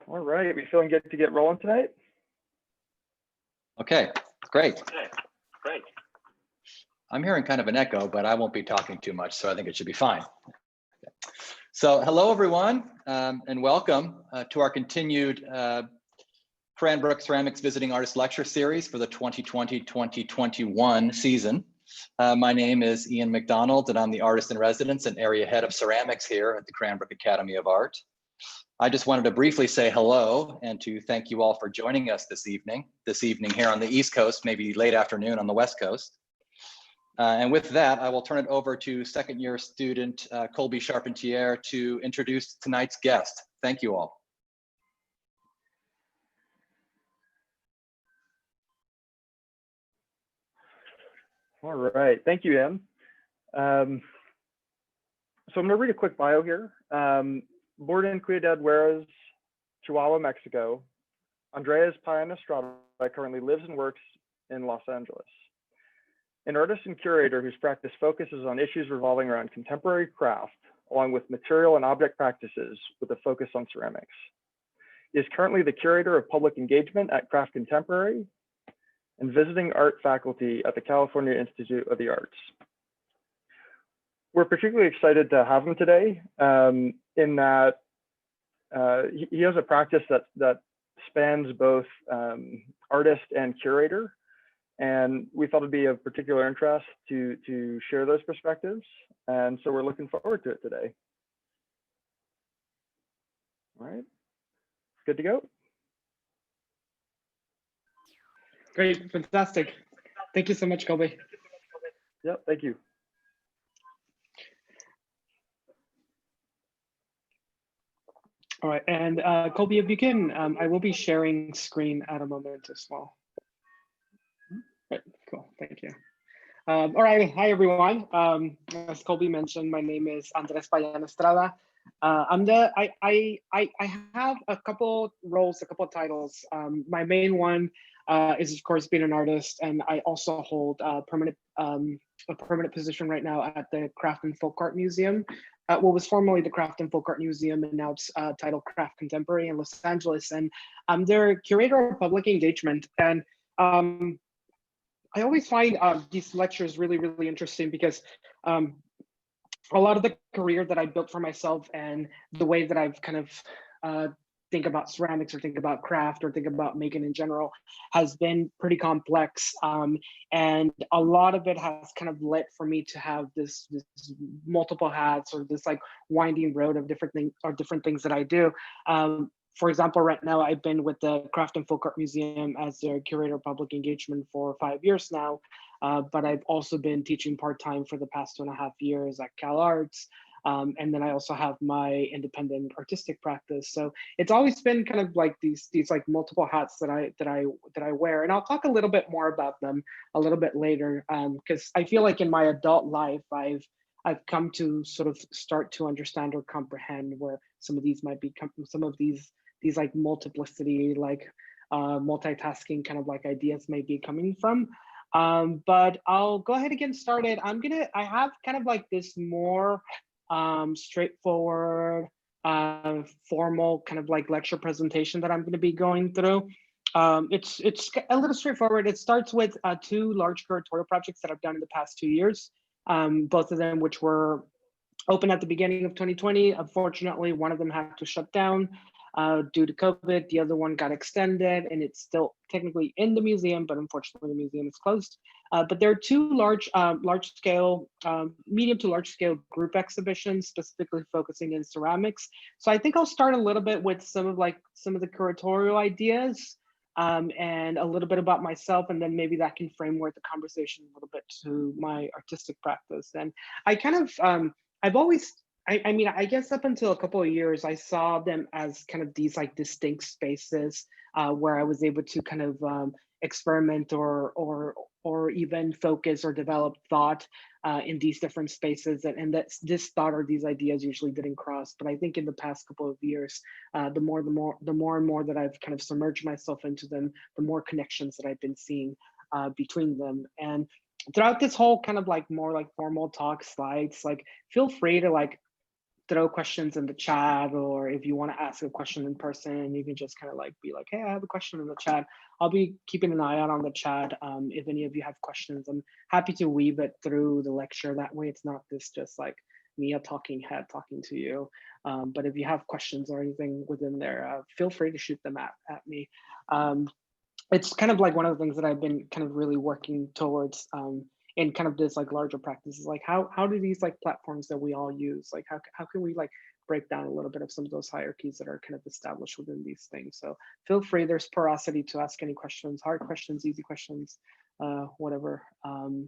All right, we feeling good to get rolling tonight? Okay, great. I'm hearing kind of an echo, but I won't be talking too much, so I think it should be fine. Okay. So hello, everyone, and welcome to our continued Cranbrook Ceramics Visiting Artist Lecture Series for the 2020-2021 season. My name is Ian McDonald, and I'm the Artist in Residence and Area Head of Ceramics here at the Cranbrook Academy of Art. I just wanted to briefly say hello and to thank you all for joining us this evening here on the East Coast, maybe late afternoon on the West Coast. And with that, I will turn it over to second year student Colby Charpentier to introduce tonight's guest. Thank you all. All right, thank you, Ian. So I'm gonna read a quick bio here. Born in Ciudad Juarez, Chihuahua, Mexico, Andres Payan Estrada currently lives and works in Los Angeles. An artist and curator whose practice focuses on issues revolving around contemporary craft, along with material and object practices with a focus on ceramics. He is currently the curator of public engagement at Craft Contemporary and visiting art faculty at the California Institute of the Arts. We're particularly excited to have him today in that he has a practice that spans both artist and curator. And we thought it'd be of particular interest to share those perspectives. And so we're looking forward to it today. All right, good to go. Great, fantastic. Thank you so much, Colby. Yep, thank you. All right, and Colby, if you can, I will be sharing screen at a moment as well. Right, cool, thank you. All right, hi everyone. As Colby mentioned, my name is Andres Payan Estrada. I have a couple roles, a couple titles. My main one is of course being an artist, and I also hold a permanent position right now at the Craft and Folk Art Museum, what was formerly the Craft and Folk Art Museum, and now it's titled Craft Contemporary in Los Angeles. And I'm their curator of public engagement. And I always find these lectures really, really interesting because a lot of the career that I built for myself and the way that I've kind of think about ceramics or think about craft or think about making in general has been pretty complex. And a lot of it has kind of led for me to have this multiple hats or this like winding road of different things that I do. For example, right now I've been with the Craft and Folk Art Museum as their curator of public engagement for 5 years now, but I've also been teaching part-time for the past 2.5 years at Cal Arts. And then I also have my independent artistic practice. So it's always been kind of like these like multiple hats that I wear. And I'll talk a little bit more about them a little bit later, because I feel like in my adult life, I've come to sort of start to understand or comprehend where some of these might be, some of these like multiplicity, like multitasking kind of like ideas may be coming from. But I'll go ahead and get started. I have kind of like this more straightforward, formal kind of like lecture presentation that I'm going to be going through. It's a little straightforward. It starts with 2 large curatorial projects that I've done in the past 2 years, both of them which were open at the beginning of 2020. Unfortunately, one of them had to shut down due to COVID. The other one got extended, and it's still technically in the museum, but unfortunately the museum is closed. But there are 2 medium to large scale group exhibitions, specifically focusing in ceramics. So I think I'll start a little bit with some of the curatorial ideas, and a little bit about myself, and then maybe that can framework the conversation a little bit to my artistic practice. And I kind of, I've always, I mean, I guess up until a couple of years, I saw them as kind of these like distinct spaces where I was able to kind of experiment or even focus or develop thought in these different spaces, and that this thought or these ideas usually didn't cross. But I think in the past couple of years, the more and more that I've kind of submerged myself into them, the more connections that I've been seeing between them. And throughout this whole kind of like more like formal talk slides, like feel free to like throw questions in the chat, or if you want to ask a question in person, you can just kind of like be like, hey, I have a question in the chat. I'll be keeping an eye out on the chat. If any of you have questions, I'm happy to weave it through the lecture. That way it's not this just like me, a talking head talking to you. But if you have questions or anything within there, feel free to shoot them at me. It's kind of like one of the things that I've been kind of really working towards in kind of this like larger practices, like how do these like platforms that we all use, like how can we like break down a little bit of some of those hierarchies that are kind of established within these things. So feel free, there's porosity to ask any questions, hard questions, easy questions, whatever.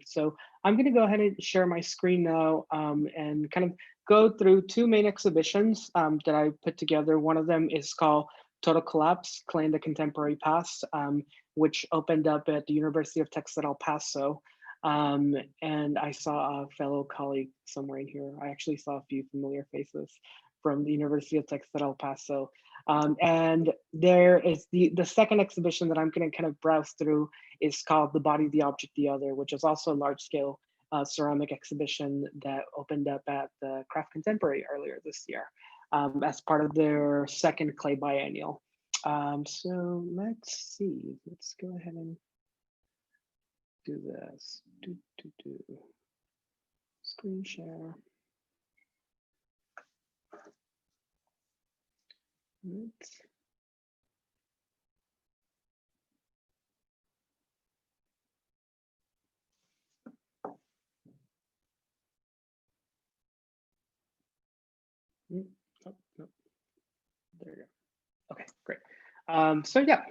So I'm going to go ahead and share my screen now and kind of go through two main exhibitions that I put together. One of them is called Total Collapse, Claim the Contemporary Past, which opened up at the University of Texas at El Paso. And I saw a fellow colleague somewhere in here. I actually saw a few familiar faces from the University of Texas at El Paso. And there is the second exhibition that I'm going to kind of browse through is called The Body, the Object, the Other, which is also a large scale ceramic exhibition that opened up at the Craft Contemporary earlier this year as part of their second clay biennial. So let's see, let's go ahead and do this. Screen share. Let's. Oh, no. There you go. Okay, great. So yeah,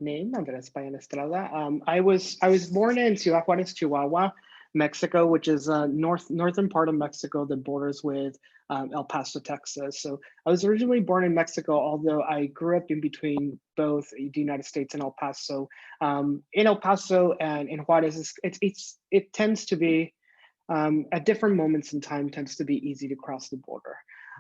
name Andres Payan Estrada. I was born in Ciudad Juarez, Chihuahua, Mexico, which is northern part of Mexico that borders with El Paso, Texas. So I was originally born in Mexico, although I grew up in between both the United States and El Paso. In El Paso and in Juarez, it tends to be at different moments in time tends to be easy to cross the border.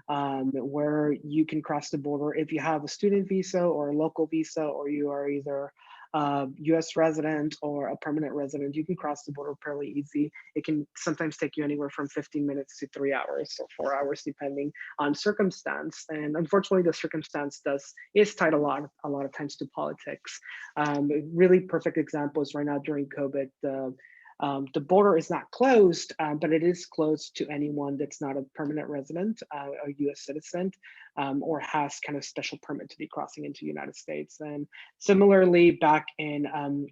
Where you can cross the border if you have a student visa or a local visa, or you are either a US resident or a permanent resident, you can cross the border fairly easy. It can sometimes take you anywhere from 15 minutes to 3 hours or 4 hours, depending on circumstance. And unfortunately, the circumstance is tied a lot of times to politics. A really perfect example is right now during COVID, the border is not closed, but it is closed to anyone that's not a permanent resident, a U.S. citizen, or has kind of special permit to be crossing into the United States. And similarly, back in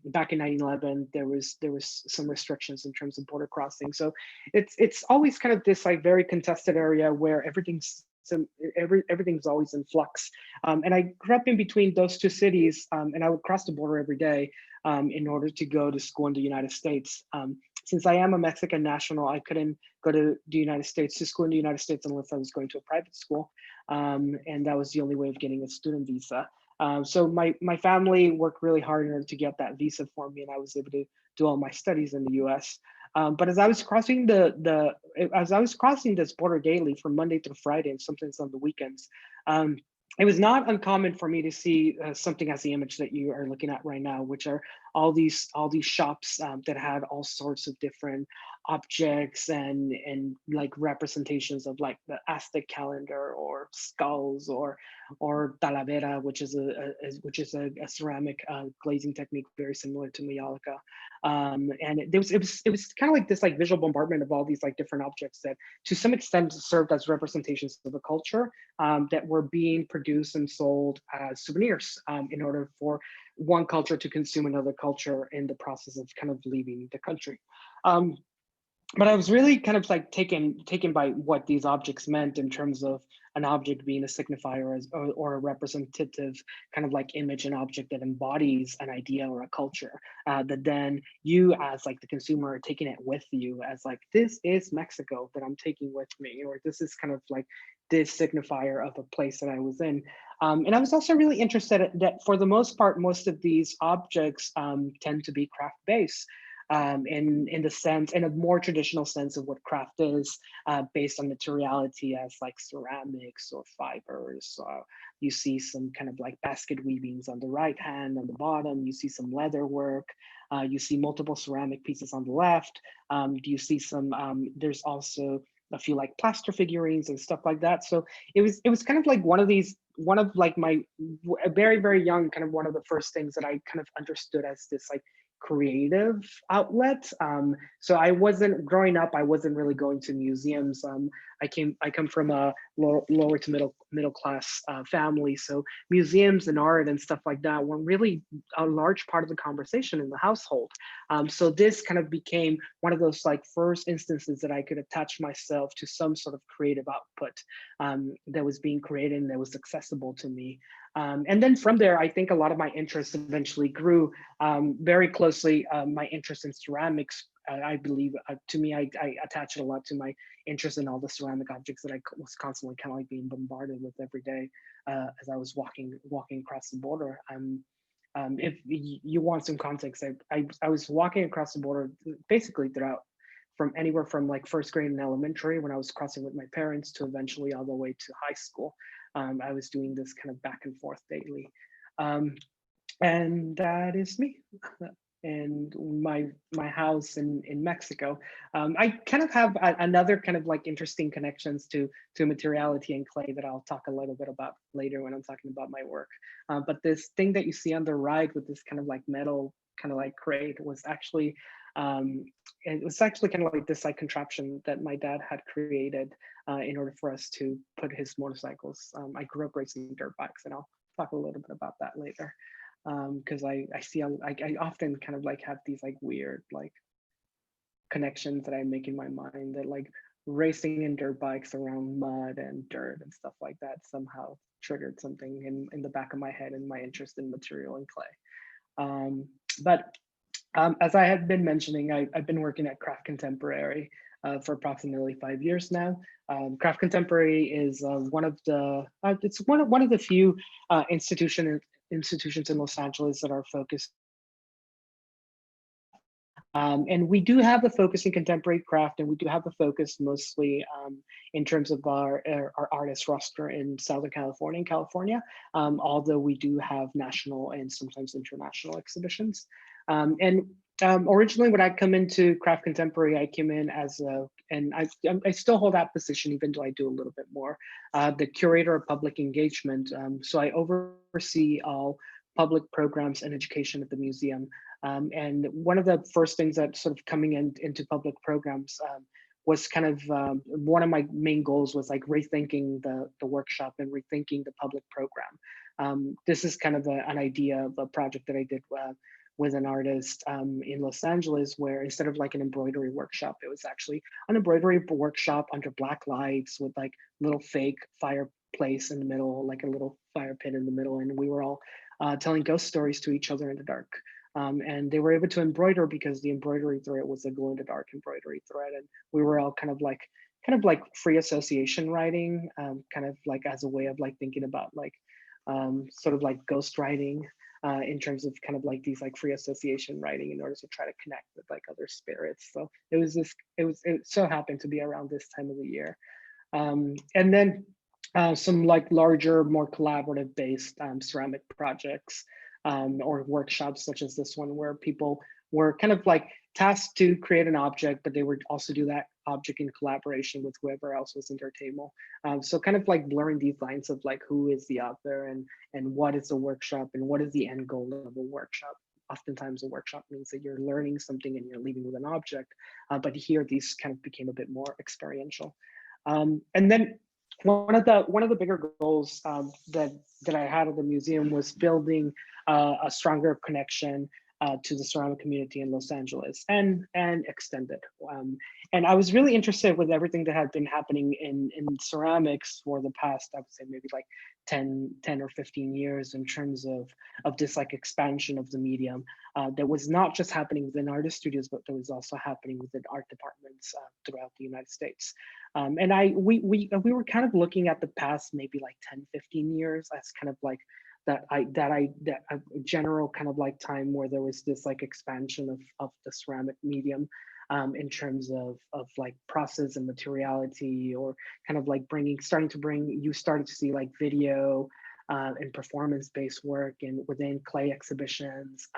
9/11, there was some restrictions in terms of border crossing. So it's always kind of this like very contested area where everything's always in flux. And I grew up in between those two cities, and I would cross the border every day in order to go to school in the United States. Since I am a Mexican national, I couldn't go to the United States to school in the United States unless I was going to a private school. And that was the only way of getting a student visa. So my family worked really hard in order to get that visa for me, and I was able to do all my studies in the US. But as I was crossing this border daily from Monday through Friday and sometimes on the weekends, it was not uncommon for me to see something as the image that you are looking at right now, which are all these shops that had all sorts of different objects and like representations of like the Aztec calendar or skulls or talavera, which is a ceramic glazing technique very similar to mayolica. And it was kind of like this like visual bombardment of all these like different objects that to some extent served as representations of a culture that were being produced and sold as souvenirs in order for one culture to consume another culture in the process of kind of leaving the country. But I was really kind of like taken by what these objects meant in terms of an object being a signifier or a representative kind of like image and object that embodies an idea or a culture that then you as like the consumer are taking it with you as like, this is Mexico that I'm taking with me, or this is kind of like this signifier of a place that I was in. And I was also really interested that for the most part, most of these objects tend to be craft-based. In the sense, in a more traditional sense of what craft is, based on materiality as like ceramics or fibers. You see some kind of like basket weavings on the right hand, on the bottom, you see some leather work, you see multiple ceramic pieces on the left. You see some, there's also a few like plaster figurines and stuff like that. So it was kind of like one of like my very, very young, kind of one of the first things that I kind of understood as this like creative outlet. So I wasn't growing up, I wasn't really going to museums. I come from a lower to middle class family, so museums and art and stuff like that were really a large part of the conversation in the household. So this kind of became one of those like first instances that I could attach myself to some sort of creative output that was being created and that was accessible to me. And then from there, I think a lot of my interests eventually grew very closely. My interest in ceramics, I believe, to me, I attach it a lot to my interest in all the ceramic objects that I was constantly kind of like being bombarded with every day as I was walking across the border. If you want some context, I was walking across the border basically throughout, from anywhere from like first grade and elementary when I was crossing with my parents to eventually all the way to high school. I was doing this kind of back and forth daily. And that is me. And my house in Mexico. I kind of have another kind of like interesting connections to materiality and clay that I'll talk a little bit about later when I'm talking about my work. But this thing that you see on the right with this kind of like metal kind of like crate was actually it was actually kind of like this like contraption that my dad had created in order for us to put his motorcycles. I grew up racing dirt bikes, and I'll talk a little bit about that later. Because I often kind of like have these like weird like connections that I make in my mind that like racing in dirt bikes around mud and dirt and stuff like that somehow triggered something in the back of my head and my interest in material and clay. But as I had been mentioning, I've been working at Craft Contemporary for approximately 5 years now. Craft Contemporary is one of the few institutions in Los Angeles that are focused. And we do have a focus in contemporary craft, and we do have a focus mostly in terms of our artist roster in Southern California and California, although we do have national and sometimes international exhibitions. Originally, when I come into Craft Contemporary, I came in as and I still hold that position, even though I do a little bit more, the curator of public engagement. So I oversee all public programs and education at the museum. And one of the first things that sort of coming into public programs was kind of one of my main goals was like rethinking the workshop and rethinking the public program. This is kind of an idea of a project that I did with an artist in Los Angeles, where instead of like an embroidery workshop, it was actually an embroidery workshop under black lights with like little fake fireplace in the middle, like a little fire pit in the middle. And we were all telling ghost stories to each other in the dark. And they were able to embroider because the embroidery thread was a glow in the dark embroidery thread. And we were all kind of like free association writing, kind of like as a way of like thinking about like sort of like ghost writing in terms of kind of like these like free association writing in order to try to connect with like other spirits. So it so happened to be around this time of the year. And then some like larger, more collaborative based ceramic projects or workshops such as this one, where people were kind of like tasked to create an object, but they would also do that object in collaboration with whoever else was in their table. So kind of like blurring these lines of like who is the author and what is a workshop and what is the end goal of a workshop. Oftentimes a workshop means that you're learning something and you're leaving with an object, but here these kind of became a bit more experiential. And then one of the bigger goals that I had at the museum was building a stronger connection to the ceramic community in Los Angeles and extended. And I was really interested with everything that had been happening in ceramics for the past, I would say maybe like 10 or 15 years in terms of this like expansion of the medium that was not just happening within artist studios, but that was also happening within art departments throughout the United States. And we were kind of looking at the past maybe like 10, 15 years as kind of like that a general kind of like time where there was this like expansion of the ceramic medium in terms of like process and materiality, or kind of like you started to see like video and performance-based work and within clay exhibitions.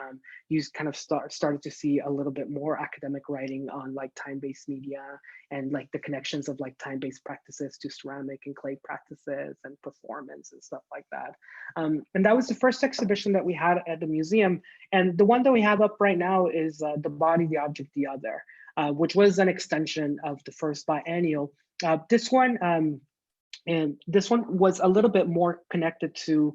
You kind of started to see a little bit more academic writing on like time-based media and like the connections of like time-based practices to ceramic and clay practices and performance and stuff like that. And that was the first exhibition that we had at the museum. And the one that we have up right now is The Body, the Object, the Other, which was an extension of the first biennial. This one was a little bit more connected to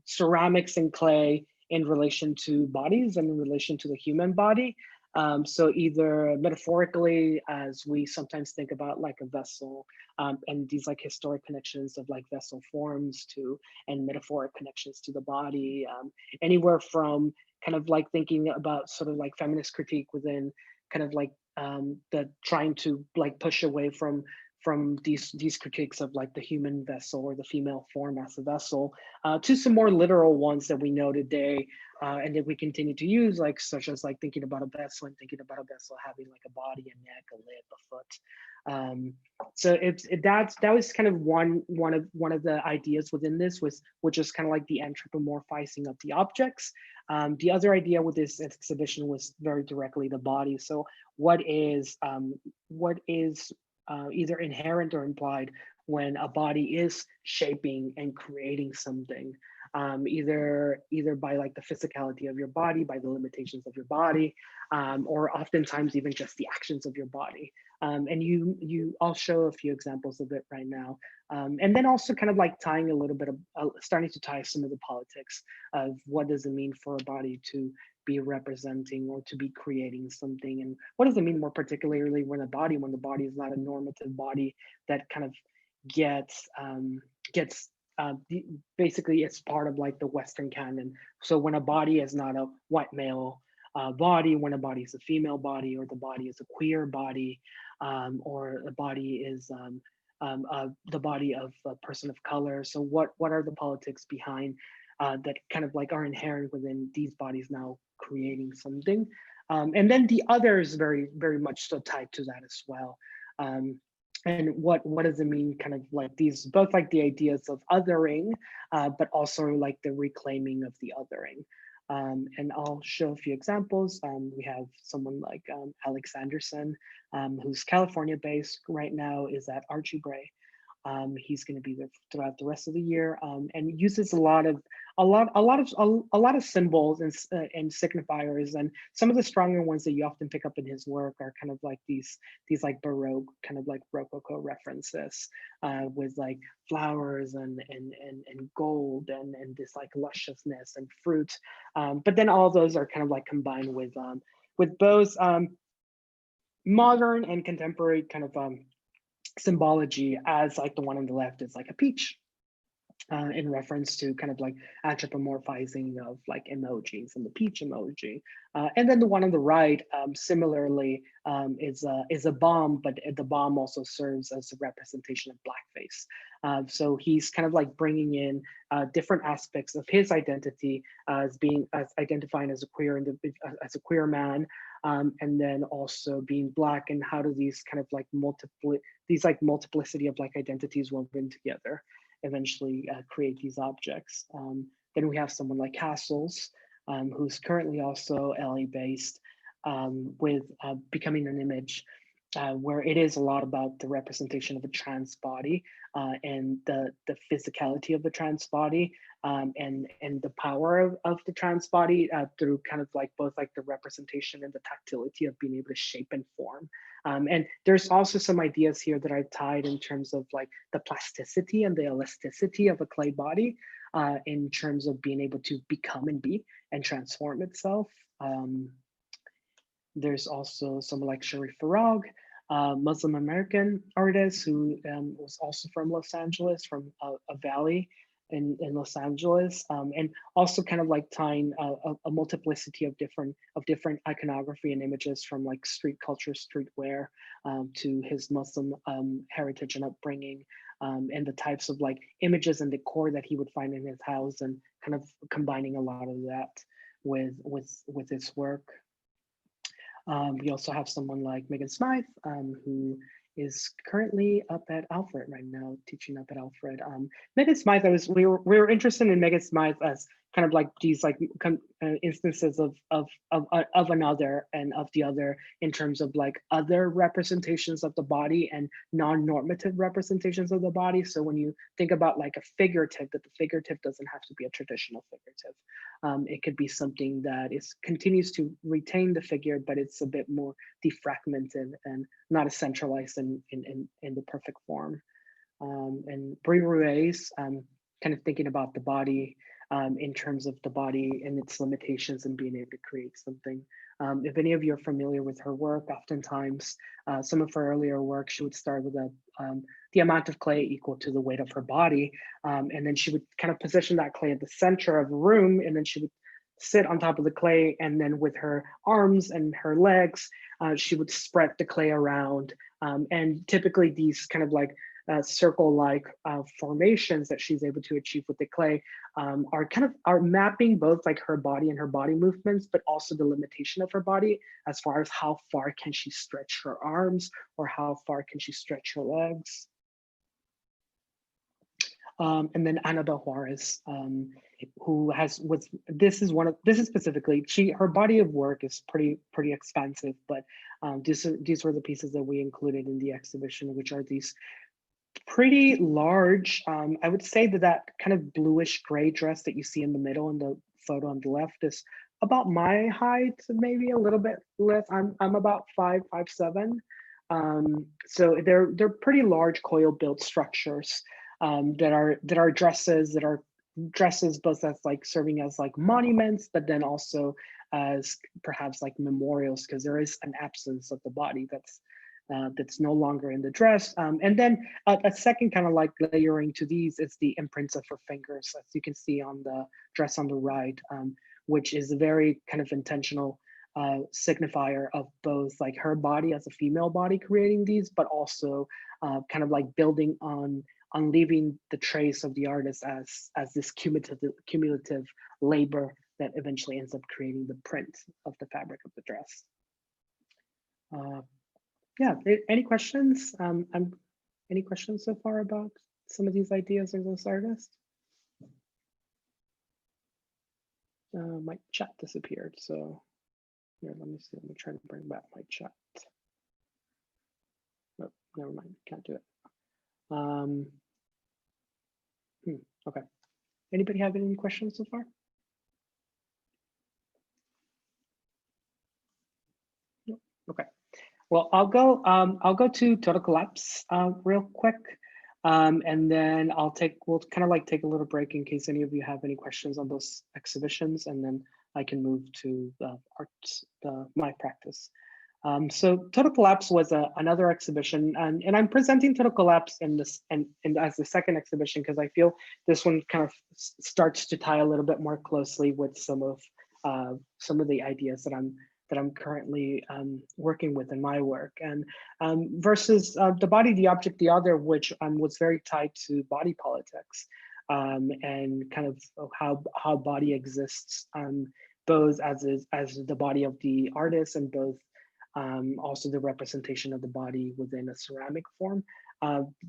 ceramics and clay in relation to bodies and in relation to the human body. So either metaphorically, as we sometimes think about like a vessel, and these like historic connections of like vessel forms to, and metaphoric connections to the body, anywhere from kind of like thinking about sort of like feminist critique within kind of like the trying to like push away from these critiques of like the human vessel or the female form as a vessel, to some more literal ones that we know today, and that we continue to use, like such as like thinking about a vessel and thinking about a vessel having like a body, a neck, a lip, a foot. So that was kind of one of the ideas within this, which is kind of like the anthropomorphizing of the objects. The other idea with this exhibition was very directly the body. So what is either inherent or implied when a body is shaping and creating something, either by like the physicality of your body, by the limitations of your body, or oftentimes even just the actions of your body. And I'll show a few examples of it right now. And then also kind of like tying a little bit of, starting to tie some of the politics of what does it mean for a body to be representing or to be creating something, and what does it mean more particularly when the body is not a normative body that kind of gets basically it's part of like the Western canon. So when a body is not a white male body, when a body is a female body, or the body is a queer body, or the body is the body of a person of color. So what are the politics behind that kind of like are inherent within these bodies now creating something? And then the other is very, very much so tied to that as well. And what does it mean, kind of like these, both like the ideas of othering, but also like the reclaiming of the othering. And I'll show a few examples. We have someone like Alex Anderson, who's California based right now, is at Archie Bray. He's going to be there throughout the rest of the year, and uses a lot of symbols and signifiers. And some of the stronger ones that you often pick up in his work are kind of like these like Baroque, kind of like Rococo references, with like flowers and gold and this like lusciousness and fruit. But then all those are kind of like combined with both modern and contemporary kind of symbology, as like the one on the left is like a peach, in reference to kind of like anthropomorphizing of like emojis and the peach emoji. And then the one on the right, similarly, is a bomb, but the bomb also serves as a representation of blackface. So he's kind of like bringing in different aspects of his identity as identifying as a queer man, and then also being Black, and how do these kind of like multiplicity of like identities woven together eventually create these objects. Then we have someone like Castles, who's currently also LA based, with Becoming an Image, where it is a lot about the representation of a trans body, and the physicality of the trans body, and the power of the trans body, through kind of like both like the representation and the tactility of being able to shape and form. And there's also some ideas here that I've tied in terms of like the plasticity and the elasticity of a clay body, in terms of being able to become and be and transform itself. There's also someone like Sharif Farag, Muslim American artist who was also from Los Angeles, from a valley in Los Angeles, and also kind of like tying a multiplicity of different iconography and images from like street culture, streetwear, to his Muslim heritage and upbringing, and the types of like images and decor that he would find in his house, and kind of combining a lot of that with his work. We also have someone like Megan Smythe, who is currently up at Alfred right now, teaching up at Alfred. Megan Smythe, we were interested in Megan Smythe as kind of like these like instances of another and of the other in terms of like other representations of the body and non-normative representations of the body. So when you think about like a figurative, that the figurative doesn't have to be a traditional figurative. It could be something that continues to retain the figure, but it's a bit more defragmented and not as centralized in the perfect form. And Brie Ruiz, kind of thinking about the body in terms of the body and its limitations and being able to create something. If any of you are familiar with her work, oftentimes some of her earlier work, she would start with the amount of clay equal to the weight of her body. And then she would kind of position that clay at the center of the room, and then she would sit on top of the clay, and then with her arms and her legs, she would spread the clay around. And typically these kind of like circle-like formations that she's able to achieve with the clay are mapping both like her body and her body movements, but also the limitation of her body as far as how far can she stretch her arms or how far can she stretch her legs. And then Anada Juarez, who has this is specifically, her body of work is pretty expansive, but these were the pieces that we included in the exhibition, which are these pretty large, I would say that kind of bluish gray dress that you see in the middle in the photo on the left is about my height, maybe a little bit less. I'm about 5'7". So they're pretty large coil built structures that are dresses both as like serving as like monuments, but then also as perhaps like memorials, because there is an absence of the body that's no longer in the dress. And then a second kind of like layering to these is the imprints of her fingers, as you can see on the dress on the right, which is a very kind of intentional signifier of both like her body as a female body creating these, but also kind of like building on leaving the trace of the artist as this cumulative labor that eventually ends up creating the print of the fabric of the dress. Yeah, any questions? Any questions so far about some of these ideas of this artist? My chat disappeared, so here, let me see. Let me try to bring back my chat. Oh, never mind, can't do it. Okay. Anybody have any questions so far? No. Okay. Well, I'll go to Total Collapse real quick, and then we'll kind of like take a little break in case any of you have any questions on those exhibitions, and then I can move to the arts, my practice. So Total Collapse was another exhibition, and I'm presenting Total Collapse in this and as the second exhibition because I feel this one kind of starts to tie a little bit more closely with some of the ideas that I'm currently working with in my work, and versus The Body, the Object, the Other, which was very tied to body politics and kind of how body exists, both as the body of the artist and both also the representation of the body within a ceramic form.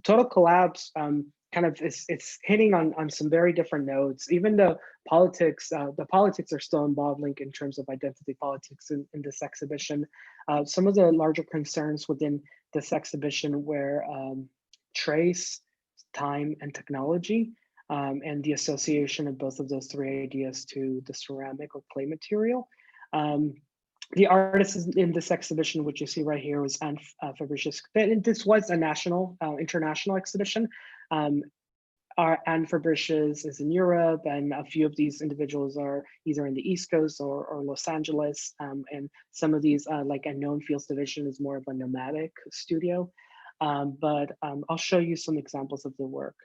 Total Collapse kind of it's hitting on some very different notes. Even the politics are still involved, like in terms of identity politics in this exhibition. Some of the larger concerns within this exhibition were trace, time, and technology, and the association of both of those three ideas to the ceramic or clay material. The artist in this exhibition, which you see right here, was Anne Fabricius. This was a international exhibition. Anne Fabricius is in Europe, and a few of these individuals are either in the East Coast or Los Angeles. And some of these, like Unknown Fields Division, is more of a nomadic studio. But I'll show you some examples of the work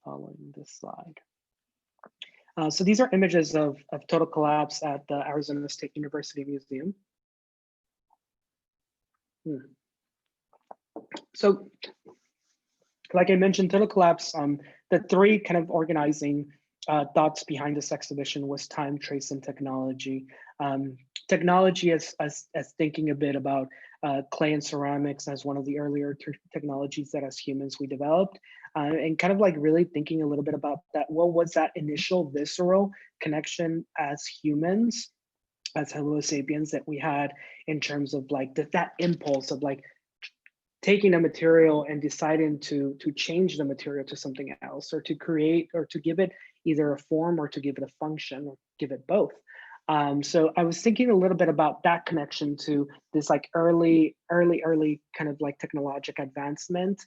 following this slide. So these are images of Total Collapse at the Arizona State University Museum. So, like I mentioned, Total Collapse, the three kind of organizing thoughts behind this exhibition was time, trace, and technology. technology as thinking a bit about clay and ceramics as one of the earlier technologies that as humans we developed, and kind of like really thinking a little bit about that. What was that initial visceral connection as humans, as Homo sapiens, that we had in terms of like that impulse of like taking a material and deciding to change the material to something else, or to create, or to give it either a form, or to give it a function, or give it both. So I was thinking a little bit about that connection to this like early kind of like technological advancement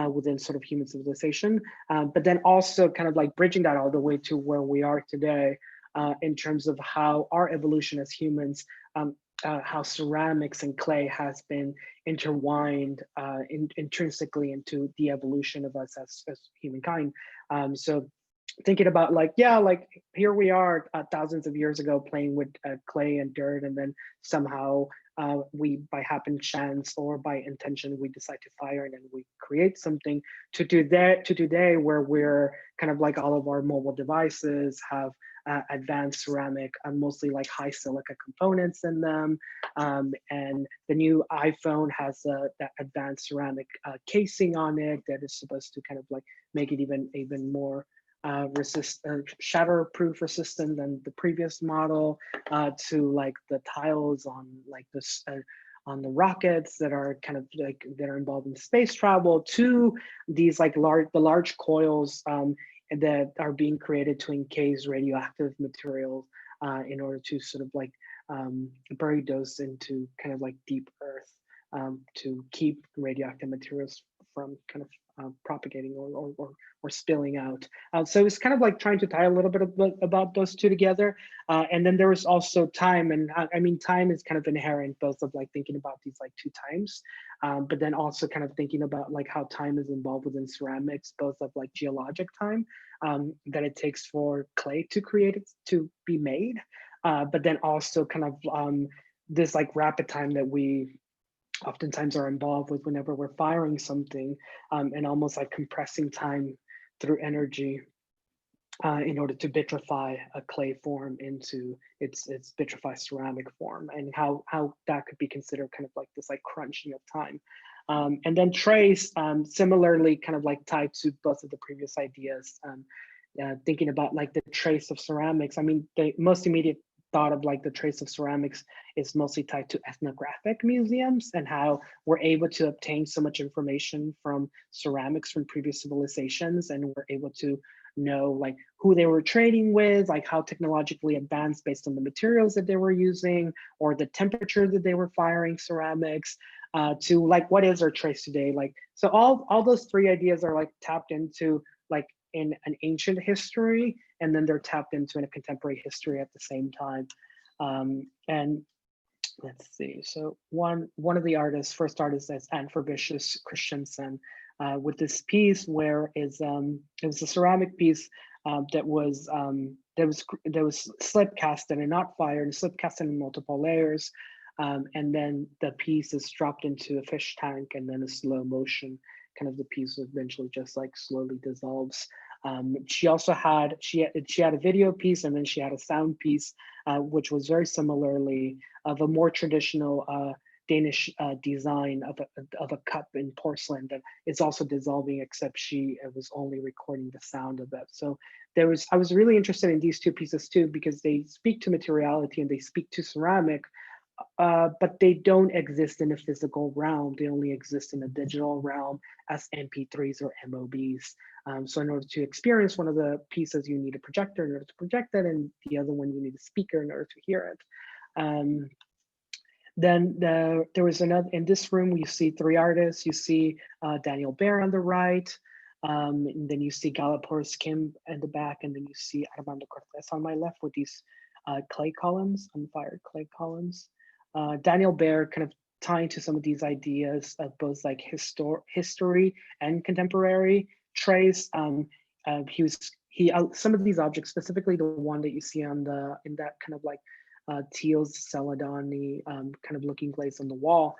within sort of human civilization, but then also kind of like bridging that all the way to where we are today in terms of how our evolution as humans, how ceramics and clay has been intertwined intrinsically into the evolution of us as humankind. So thinking about like, yeah, like here we are thousands of years ago playing with clay and dirt, and then somehow we, by happen chance or by intention, we decide to fire and then we create something, to today where we're kind of like all of our mobile devices have advanced ceramic and mostly like high silica components in them, and the new iPhone has that advanced ceramic casing on it that is supposed to kind of like make it even more shatter-proof resistant than the previous model, to like the tiles on like this on the rockets that are kind of like that are involved in space travel, to these like large coils that are being created to encase radioactive materials in order to sort of like bury those into kind of like deep earth, to keep radioactive materials from kind of propagating or spilling out. So it's kind of like trying to tie a little bit about those two together. And then there was also time, and I mean, time is kind of inherent both of like thinking about these like two times, but then also kind of thinking about like how time is involved within ceramics, both of like geologic time that it takes for clay to create it, to be made, but then also kind of this like rapid time that we oftentimes are involved with whenever we're firing something, and almost like compressing time through energy in order to vitrify a clay form into its vitrified ceramic form, and how that could be considered kind of like this like crunching of time. And then trace, similarly kind of like tied to both of the previous ideas, thinking about like the trace of ceramics. I mean, the most immediate thought of like the trace of ceramics is mostly tied to ethnographic museums, and how we're able to obtain so much information from ceramics from previous civilizations, and we're able to know like who they were trading with, like how technologically advanced based on the materials that they were using, or the temperature that they were firing ceramics, to like what is our trace today. Like, so all those three ideas are like tapped into like in an ancient history, and then they're tapped into in a contemporary history at the same time. And let's see, so one of the artists, first artist, is Anfrobicius Christensen, with this piece where it was a ceramic piece that was slip casted and not fired, slip casted in multiple layers, and then the piece is dropped into a fish tank, and then a slow motion kind of the piece eventually just like slowly dissolves. She also had a video piece, and then she had a sound piece, which was very similarly of a more traditional Danish design of a cup in porcelain that is also dissolving, except she was only recording the sound of it. So I was really interested in these two pieces too, because they speak to materiality and they speak to ceramic, but they don't exist in a physical realm. They only exist in a digital realm as MP3s or MOBs. So in order to experience one of the pieces, you need a projector in order to project it, and the other one you need a speaker in order to hear it. Then there was another, in this room, you see three artists. You see Daniel Baer on the right, and then you see Galapagos Kim in the back, and then you see Armando Cortez on my left with these clay columns, unfired clay columns. Daniel Baer kind of tying to some of these ideas of both like history and contemporary trace. Some of these objects, specifically the one that you see in that kind of like teal celadoni kind of looking glaze on the wall,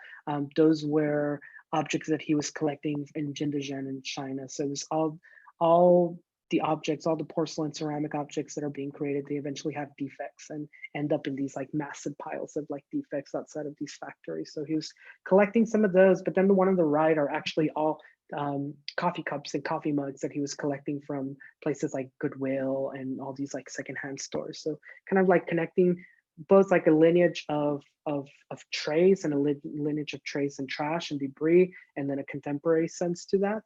those were objects that he was collecting in Jindazhen in China. So it was all the objects, all the porcelain ceramic objects that are being created, they eventually have defects and end up in these like massive piles of like defects outside of these factories. So he was collecting some of those, but then the one on the right are actually all coffee cups and coffee mugs that he was collecting from places like Goodwill and all these like secondhand stores. So kind of like connecting both like a lineage of trays and a lineage of trays and trash and debris, and then a contemporary sense to that.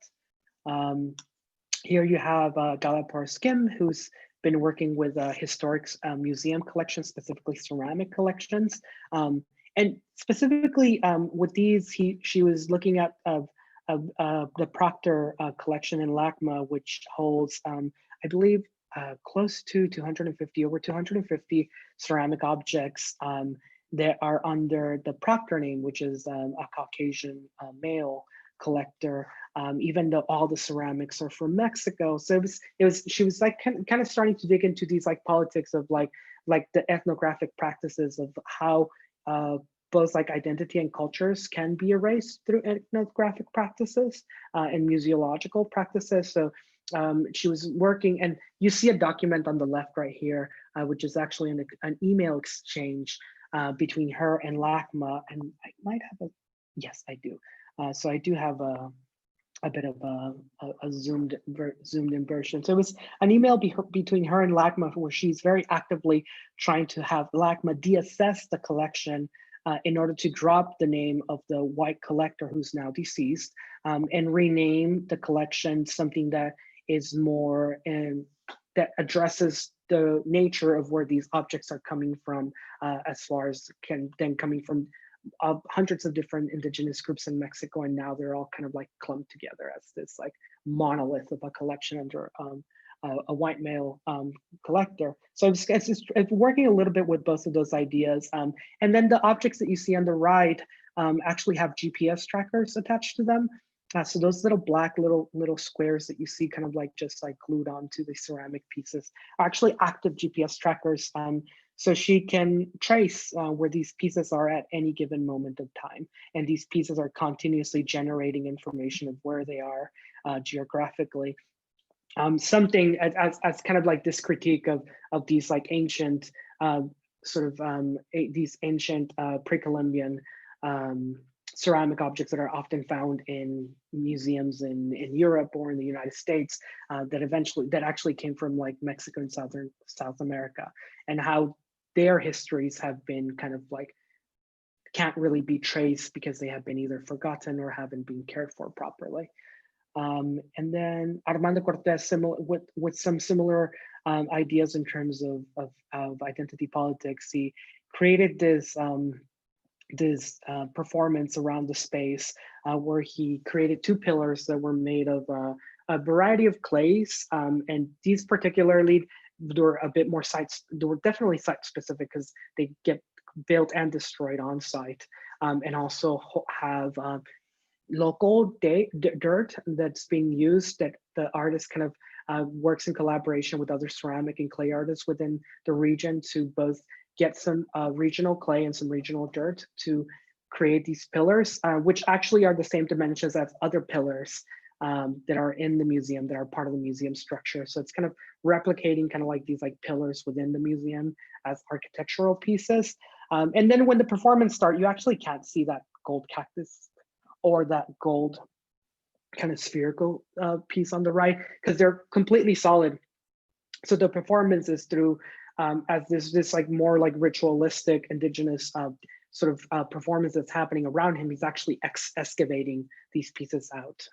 Here you have Galapar Skim, who's been working with historic museum collections, specifically ceramic collections. And specifically with these, she was looking at the Proctor collection in LACMA, which holds, I believe, close to over 250 ceramic objects that are under the Proctor name, which is a Caucasian male collector, even though all the ceramics are from Mexico. So she was like kind of starting to dig into these like politics of like the ethnographic practices of how both like identity and cultures can be erased through ethnographic practices and museological practices. So she was working, and you see a document on the left right here, which is actually an email exchange between her and LACMA, and I might have yes, I do. So I do have a bit of a zoomed in version. So it was an email between her and LACMA where she's very actively trying to have LACMA deassess the collection in order to drop the name of the white collector who's now deceased and rename the collection something that is more that addresses the nature of where these objects are coming from, as far as coming from hundreds of different indigenous groups in Mexico, and now they're all kind of like clumped together as this like monolith of a collection under a white male collector. So it's working a little bit with both of those ideas. And then the objects that you see on the right actually have GPS trackers attached to them. So those little black little squares that you see kind of like just like glued onto the ceramic pieces are actually active GPS trackers. So she can trace where these pieces are at any given moment of time. And these pieces are continuously generating information of where they are geographically. Something as kind of like this critique of these like ancient these ancient pre-Columbian ceramic objects that are often found in museums in Europe or in the United States that actually came from like Mexico and South America, and how their histories have been kind of like can't really be traced because they have been either forgotten or haven't been cared for properly. And then Armando Cortez, with some similar ideas in terms of identity politics, he created this performance around the space where he created two pillars that were made of a variety of clays, and these particularly were a bit more they were definitely site specific because they get built and destroyed on site, and also have local dirt that's being used, that the artist kind of works in collaboration with other ceramic and clay artists within the region to both get some regional clay and some regional dirt to create these pillars, which actually are the same dimensions as other pillars that are in the museum, that are part of the museum structure. So it's kind of replicating kind of like these like pillars within the museum as architectural pieces. And then when the performance starts, you actually can't see that gold cactus or that gold kind of spherical piece on the right, because they're completely solid. So the performance is through as this like more like ritualistic indigenous sort of performance that's happening around him. He's actually excavating these pieces out.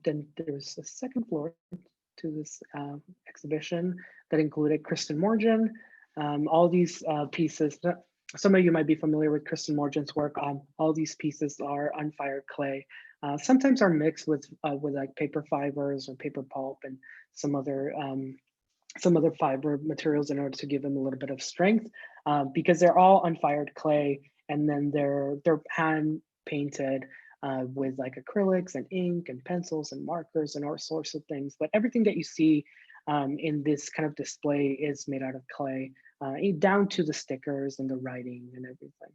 Then there's a second floor to this exhibition that included Kristin Morgen. All these pieces, some of you might be familiar with Kristin Morgen's work. All these pieces are unfired clay. Sometimes are mixed with like paper fibers or paper pulp and some other fiber materials in order to give them a little bit of strength, because they're all unfired clay, and then they're hand painted with like acrylics and ink and pencils and markers and all sorts of things. But everything that you see in this kind of display is made out of clay, down to the stickers and the writing and everything.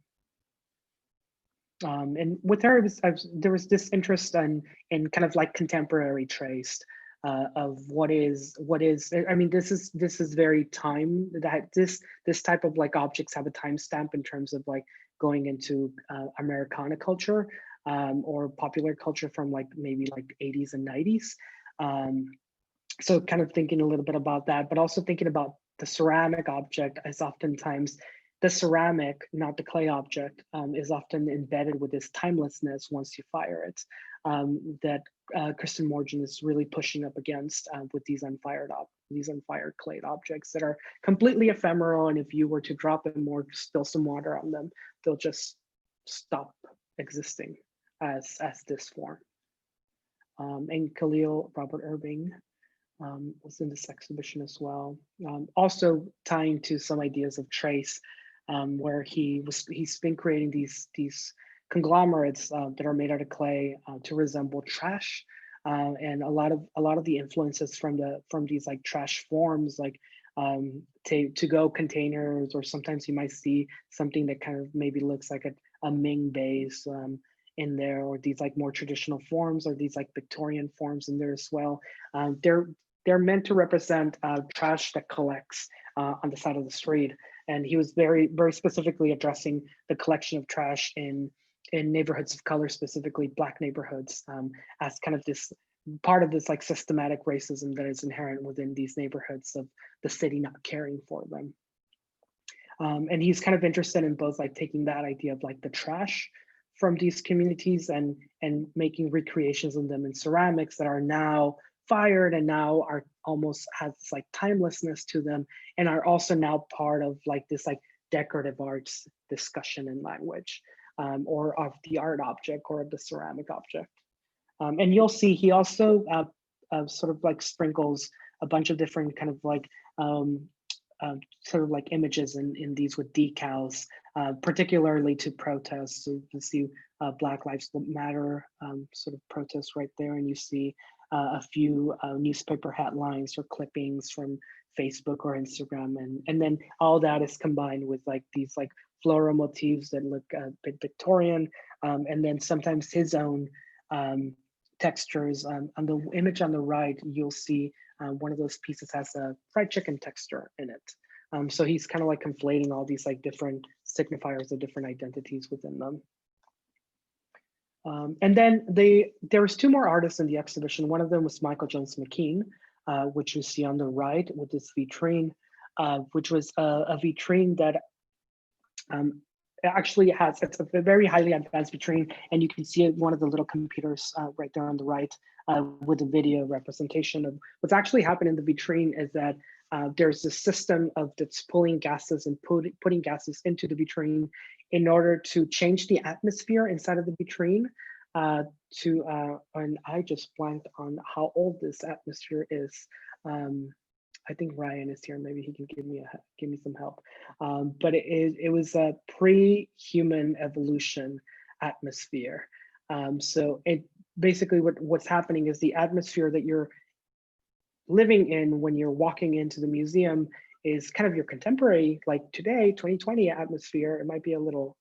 And with her, there was this interest in kind of like contemporary trace of what is. I mean, this is very time that this type of like objects have a timestamp in terms of like going into Americana culture or popular culture from like maybe like 80s and 90s. So kind of thinking a little bit about that, but also thinking about the ceramic object as oftentimes the ceramic, not the clay object, is often embedded with this timelessness once you fire it, that Kristin Morgen is really pushing up against with these unfired clay objects that are completely ephemeral, and if you were to drop them or spill some water on them, they'll just stop existing as this form. And Khalil Robert Irving was in this exhibition as well. Also tying to some ideas of trace, where he's been creating these conglomerates that are made out of clay to resemble trash, and a lot of the influences from these like trash forms, like to go containers, or sometimes you might see something that kind of maybe looks like a Ming base in there, or these like more traditional forms, or these like Victorian forms in there as well. They're meant to represent trash that collects on the side of the street. And he was very, very specifically addressing the collection of trash in neighborhoods of color, specifically Black neighborhoods, as kind of this part of this like systematic racism that is inherent within these neighborhoods of the city not caring for them. And he's kind of interested in both like taking that idea of like the trash from these communities and making recreations of them in ceramics that are now fired and now are almost has this like timelessness to them, and are also now part of like this like decorative arts discussion and language, or of the art object or of the ceramic object. And you'll see he also sort of like sprinkles a bunch of different kind of like sort of like images in these with decals, particularly to protests. So you can see Black Lives Matter sort of protests right there, and you see a few newspaper headlines or clippings from Facebook or Instagram, and then all that is combined with like these like floral motifs that look a bit Victorian, and then sometimes his own textures. On the image on the right, you'll see one of those pieces has a fried chicken texture in it. So he's kind of like conflating all these like different signifiers of different identities within them. And then there was two more artists in the exhibition. One of them was Michael Jones Mckean, which you see on the right with this vitrine, which was a vitrine that actually it's a very highly advanced vitrine, and you can see it, one of the little computers right there on the right with a video representation of what's actually happened in the vitrine. Is that there's a system of that's pulling gases and putting gases into the vitrine in order to change the atmosphere inside of the vitrine and I just blanked on how old this atmosphere is. I think Ryan is here. Maybe he can give me some help. But it was a pre-human evolution atmosphere. So it basically what's happening is the atmosphere that you're living in when you're walking into the museum is kind of your contemporary, like today, 2020 atmosphere. It might be a little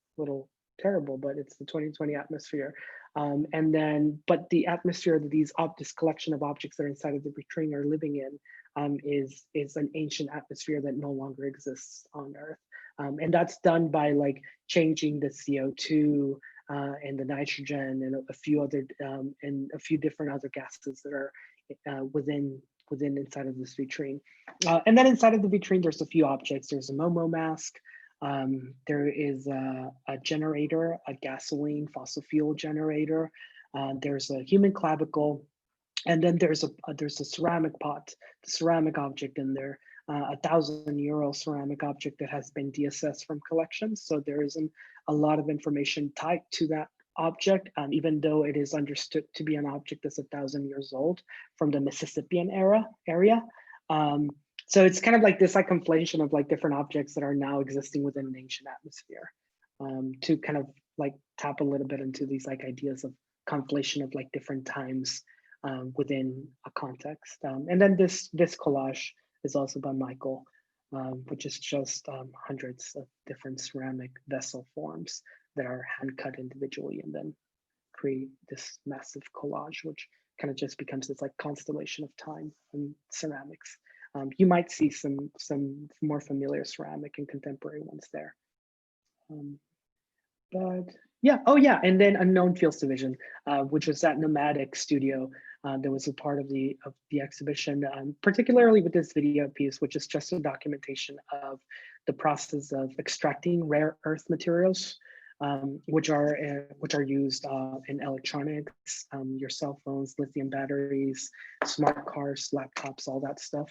terrible, but it's the 2020 atmosphere. But the atmosphere that this collection of objects that are inside of the vitrine are living in is an ancient atmosphere that no longer exists on Earth. And that's done by like changing the CO2 and the nitrogen and a few other and a few different other gases that are within inside of this vitrine. And then inside of the vitrine, there's a few objects. There's a Momo mask. There is a generator, a gasoline fossil fuel generator. There's a human clavicle. And then there's a ceramic pot, the ceramic object in there, a 1,000-year-old ceramic object that has been deassessed from collections. So there isn't a lot of information tied to that object, even though it is understood to be an object that's 1,000 years old from the Mississippian area. So it's kind of like this like conflation of like different objects that are now existing within an ancient atmosphere, to kind of like tap a little bit into these like ideas of conflation of like different times within a context. And then this collage is also by Michael. which is just hundreds of different ceramic vessel forms that are hand cut individually and then create this massive collage, which kind of just becomes this like constellation of time in ceramics. You might see some more familiar ceramic and contemporary ones there. But yeah, oh yeah, and then Unknown Fields Division, which was that nomadic studio that was a part of the exhibition, particularly with this video piece, which is just a documentation of the process of extracting rare earth materials, which are used in electronics, your cell phones, lithium batteries, smart cars, laptops, all that stuff.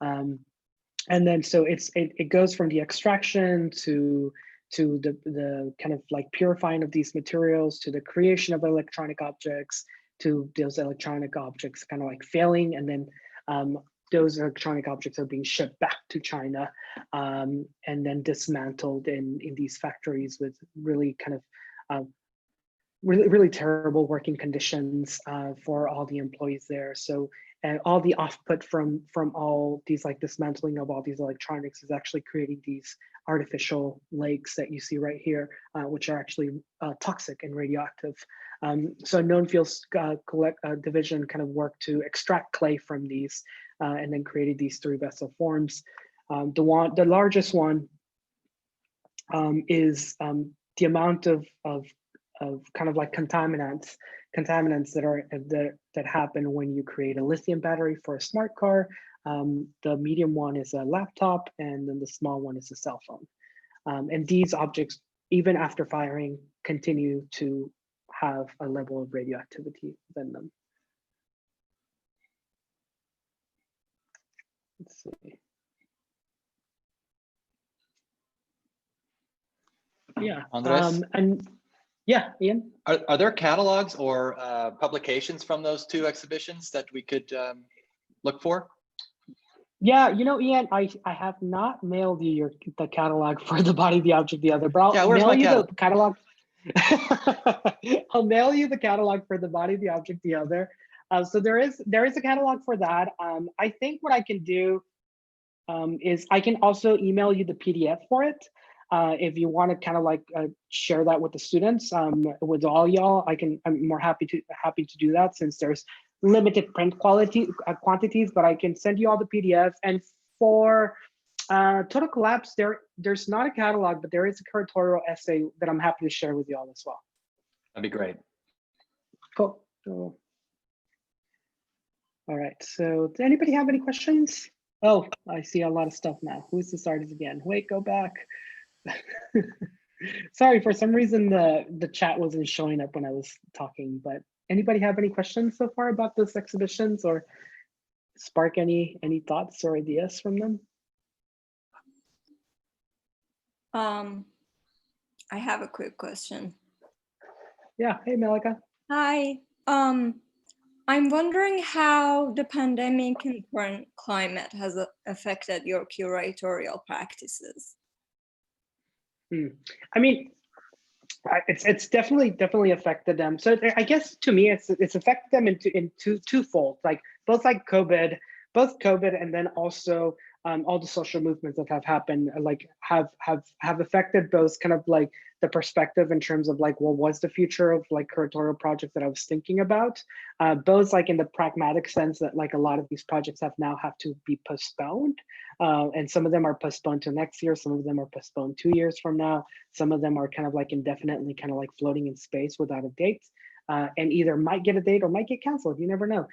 And then so it goes from the extraction to the kind of like purifying of these materials, to the creation of electronic objects, to those electronic objects kind of like failing, and then those electronic objects are being shipped back to China, and then dismantled in these factories with really kind of really terrible working conditions for all the employees there. So, and all the output from all these like dismantling of all these electronics is actually creating these artificial lakes that you see right here, which are actually toxic and radioactive. So Known Fields Division kind of worked to extract clay from these and then created these 3 vessel forms. The largest one is the amount of kind of like contaminants that happen when you create a lithium battery for a smart car. The medium one is a laptop, and then the small one is a cell phone. And these objects, even after firing, continue to have a level of radioactivity within them. Let's see. Yeah, Andres? and yeah, Ian? Are there catalogs or publications from those 2 exhibitions that we could look for? Yeah, you know, Ian, I have not mailed you the catalog for The Body, the Object, the Other, but I'll mail you the catalog. I'll mail you the catalog for The Body, the Object, the Other. So there is a catalog for that. I think what I can do is I can also email you the PDF for it. If you want to kind of like share that with the students, with all y'all, I'm more happy to do that, since there's limited print quantities, but I can send you all the PDFs. And for Total Collapse, there's not a catalog, but there is a curatorial essay that I'm happy to share with you all as well. That'd be great. Cool. All right, so does anybody have any questions? Oh, I see a lot of stuff now. Who's this artist again? Wait, go back. Sorry, for some reason the chat wasn't showing up when I was talking, but anybody have any questions so far about those exhibitions, or spark any thoughts or ideas from them? I have a quick question. Yeah, hey Malika. Hi. I'm wondering how the pandemic and current climate has affected your curatorial practices. I mean, it's definitely affected them. So I guess to me, it's affected them in twofold, like both COVID, and then also all the social movements that have happened, like have affected those kind of like the perspective in terms of like, well, what's the future of like curatorial projects that I was thinking about, both like in the pragmatic sense that like a lot of these projects have to be postponed, and some of them are postponed to next year, some of them are postponed 2 years from now, some of them are kind of like indefinitely kind of like floating in space without a date, and either might get a date or might get canceled, you never know.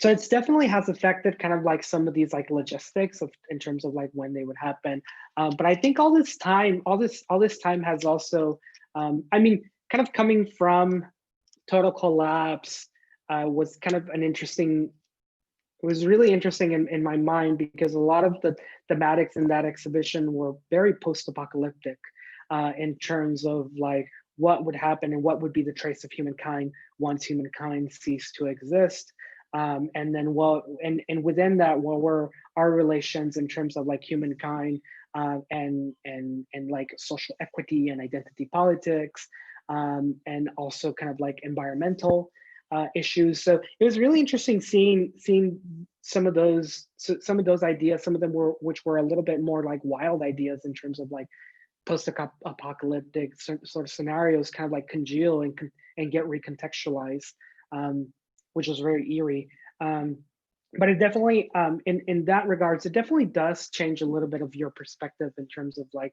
So it's definitely has affected kind of like some of these like logistics in terms of like when they would happen. But I think all this time has also, I mean, kind of coming from Total Collapse was kind of it was really interesting in my mind, because a lot of the thematics in that exhibition were very post-apocalyptic in terms of like what would happen and what would be the trace of humankind once humankind ceased to exist. And then and within that, what were our relations in terms of like humankind and like social equity and identity politics, and also kind of like environmental issues. So it was really interesting seeing some of those ideas. Some of them which were a little bit more like wild ideas in terms of like post-apocalyptic sort of scenarios, kind of like congeal and get recontextualized, which was very eerie. But it definitely, in that regards, it definitely does change a little bit of your perspective in terms of like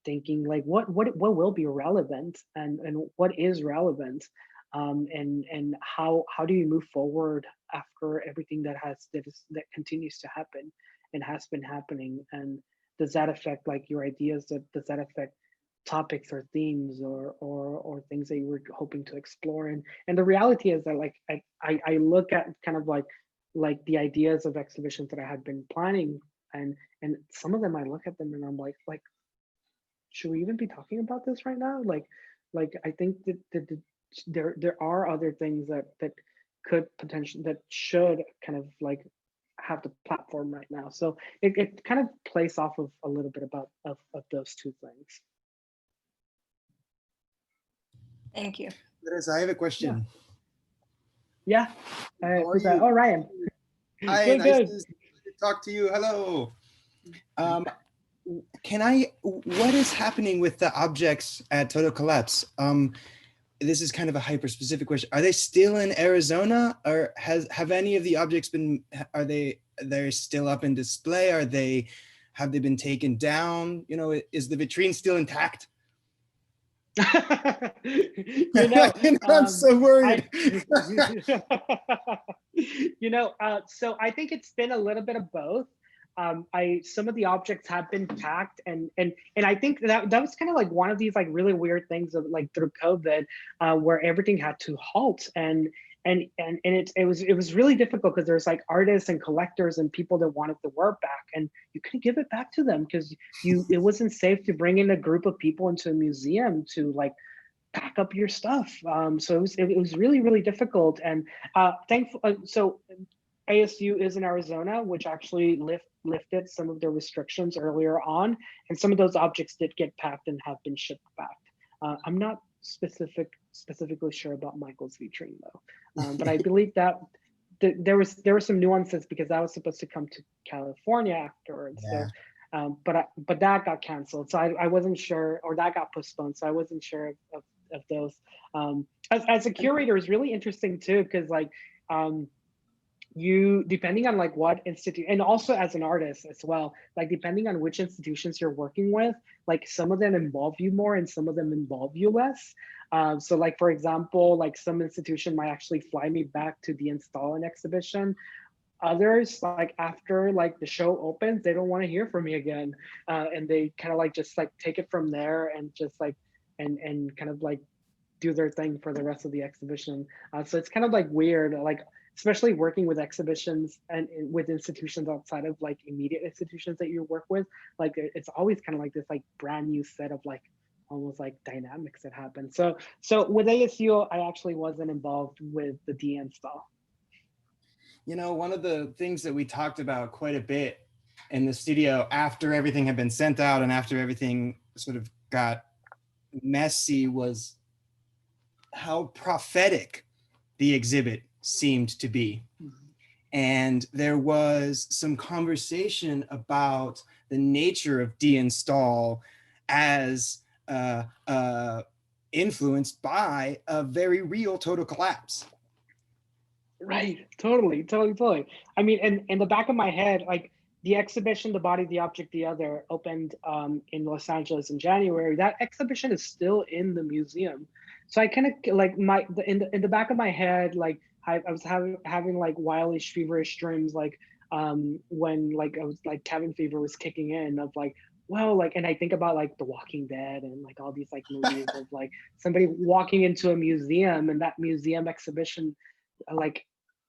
thinking like what will be relevant and what is relevant, and how do you move forward after everything that continues to happen and has been happening, and does that affect like your ideas? Does that affect topics or themes or things that you were hoping to explore? And the reality is that like I look at kind of like the ideas of exhibitions that I had been planning, and some of them I look at them and I'm like should we even be talking about this right now? Like I think that there are other things that could potentially, that should kind of like have the platform right now. So it kind of plays off of a little bit about of those two things. Thank you. Andres, I have a question. Yeah. How Who's are that? you? Oh, Ryan. Hi, Good, nice good. to talk to you. Hello. What is happening with the objects at Total Collapse? This is kind of a hyper specific question. Are they still in Arizona, or have any of the objects been, they're still up in display? Have they been taken down? You know, is the vitrine still intact? I'm so worried. So I think it's been a little bit of both. Some of the objects have been packed, and I think that was kind of like one of these like really weird things of like through COVID, where everything had to halt, and it was really difficult because there's like artists and collectors and people that wanted the work back, and you couldn't give it back to them because it wasn't safe to bring in a group of people into a museum to like pack up your stuff. So it was really, really difficult, and so ASU is in Arizona, which actually lifted some of the restrictions earlier on, and some of those objects did get packed and have been shipped back. I'm not specifically sure about Michael's vitrine though, but I believe that there were some nuances because that was supposed to come to California afterwards. Yeah. So, but that got canceled, so I wasn't sure, or that got postponed, so I wasn't sure of those. As a curator, is really interesting too, because like you, depending on like what institute, and also as an artist as well, like depending on which institutions you're working with, like some of them involve you more and some of them involve you less. So like, for example, like some institution might actually fly me back to de-install an exhibition. Others, like after like the show opens, they don't want to hear from me again, and they kind of like just like take it from there and just like and kind of like do their thing for the rest of the exhibition. So it's kind of like weird, like especially working with exhibitions and with institutions outside of like immediate institutions that you work with. Like it's always kind of like this like brand new set of like almost like dynamics that happen. So with ASU, I actually wasn't involved with the de-install. You know, one of the things that we talked about quite a bit in the studio after everything had been sent out and after everything sort of got messy was how prophetic the exhibit seemed to be. And there was some conversation about the nature of de-install as influenced by a very real total collapse. Right, totally. I mean, in the back of my head, like the exhibition, The Body, the Object, the Other, opened in Los Angeles in January. That exhibition is still in the museum. So I kind of like in the back of my head, like I was having like wildly feverish dreams, like when like I was like cabin fever was kicking in, of like, well, like, and I think about like The Walking Dead and like all these like movies of like somebody walking into a museum, and that museum exhibition, like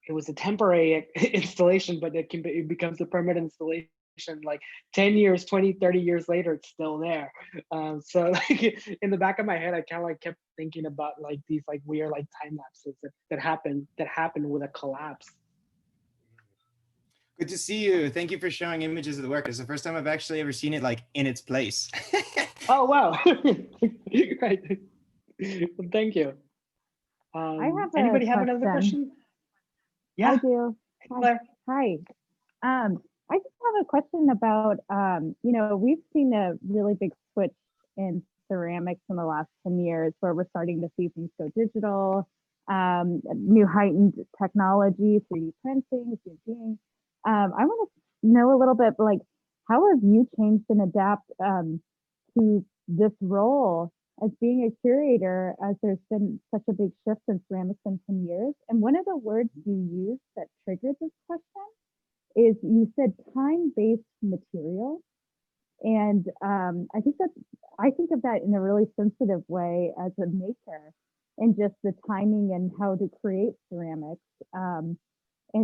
it was a temporary installation, but it becomes a permanent installation. Like 10 years, 20, 30 years later, it's still there. So like in the back of my head, I kind of like kept thinking about like these like weird like time lapses that happened with a collapse. Good to see you. Thank you for showing images of the work. It's the first time I've actually ever seen it like in its place. Oh, wow. Right. Well, thank you. I have Anybody have another question? Yeah. I do. Hi. Claire. Hi. I just have a question about, we've seen a really big switch in ceramics in the last 10 years where we're starting to see things go digital, new heightened technology, 3D printing, 3D. I want to know a little bit like, how have you changed and adapt to this role as being a curator, as there's been such a big shift in ceramics in 10 years? And one of the words you used that triggered this question is you said time-based material. And I think of that in a really sensitive way as a maker, and just the timing and how to create ceramics. And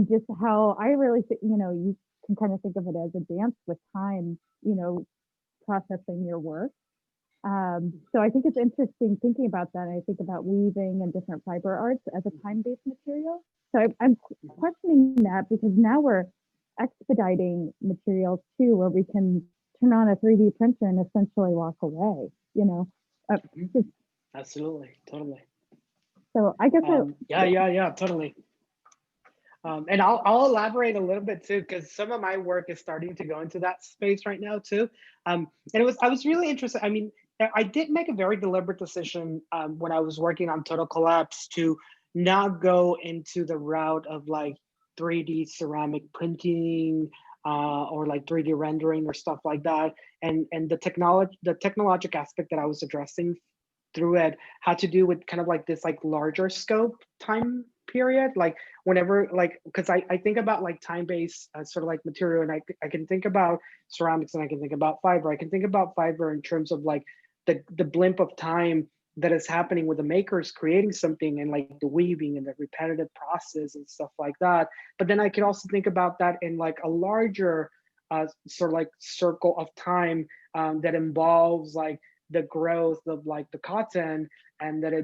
just how I really think, you can kind of think of it as a dance with time, processing your work. So I think it's interesting thinking about that. I think about weaving and different fiber arts as a time-based material. So I'm questioning that because now we're expediting materials too, where we can turn on a 3D printer and essentially walk away, Absolutely, totally. So I guess yeah, totally. And I'll elaborate a little bit too, because some of my work is starting to go into that space right now too. And I was really interested. I mean, I did make a very deliberate decision when I was working on Total Collapse to not go into the route of like 3D ceramic printing or like 3D rendering or stuff like that. And the technological aspect that I was addressing through it had to do with kind of like this like larger scope time period, like whenever, like, because I think about like time-based sort of like material, and I can think about ceramics and I can think about fiber. I can think about fiber in terms of like the blimp of time that is happening with the makers creating something, and like the weaving and the repetitive process and stuff like that. But then I can also think about that in like a larger sort of like circle of time that involves like the growth of like the cotton, and that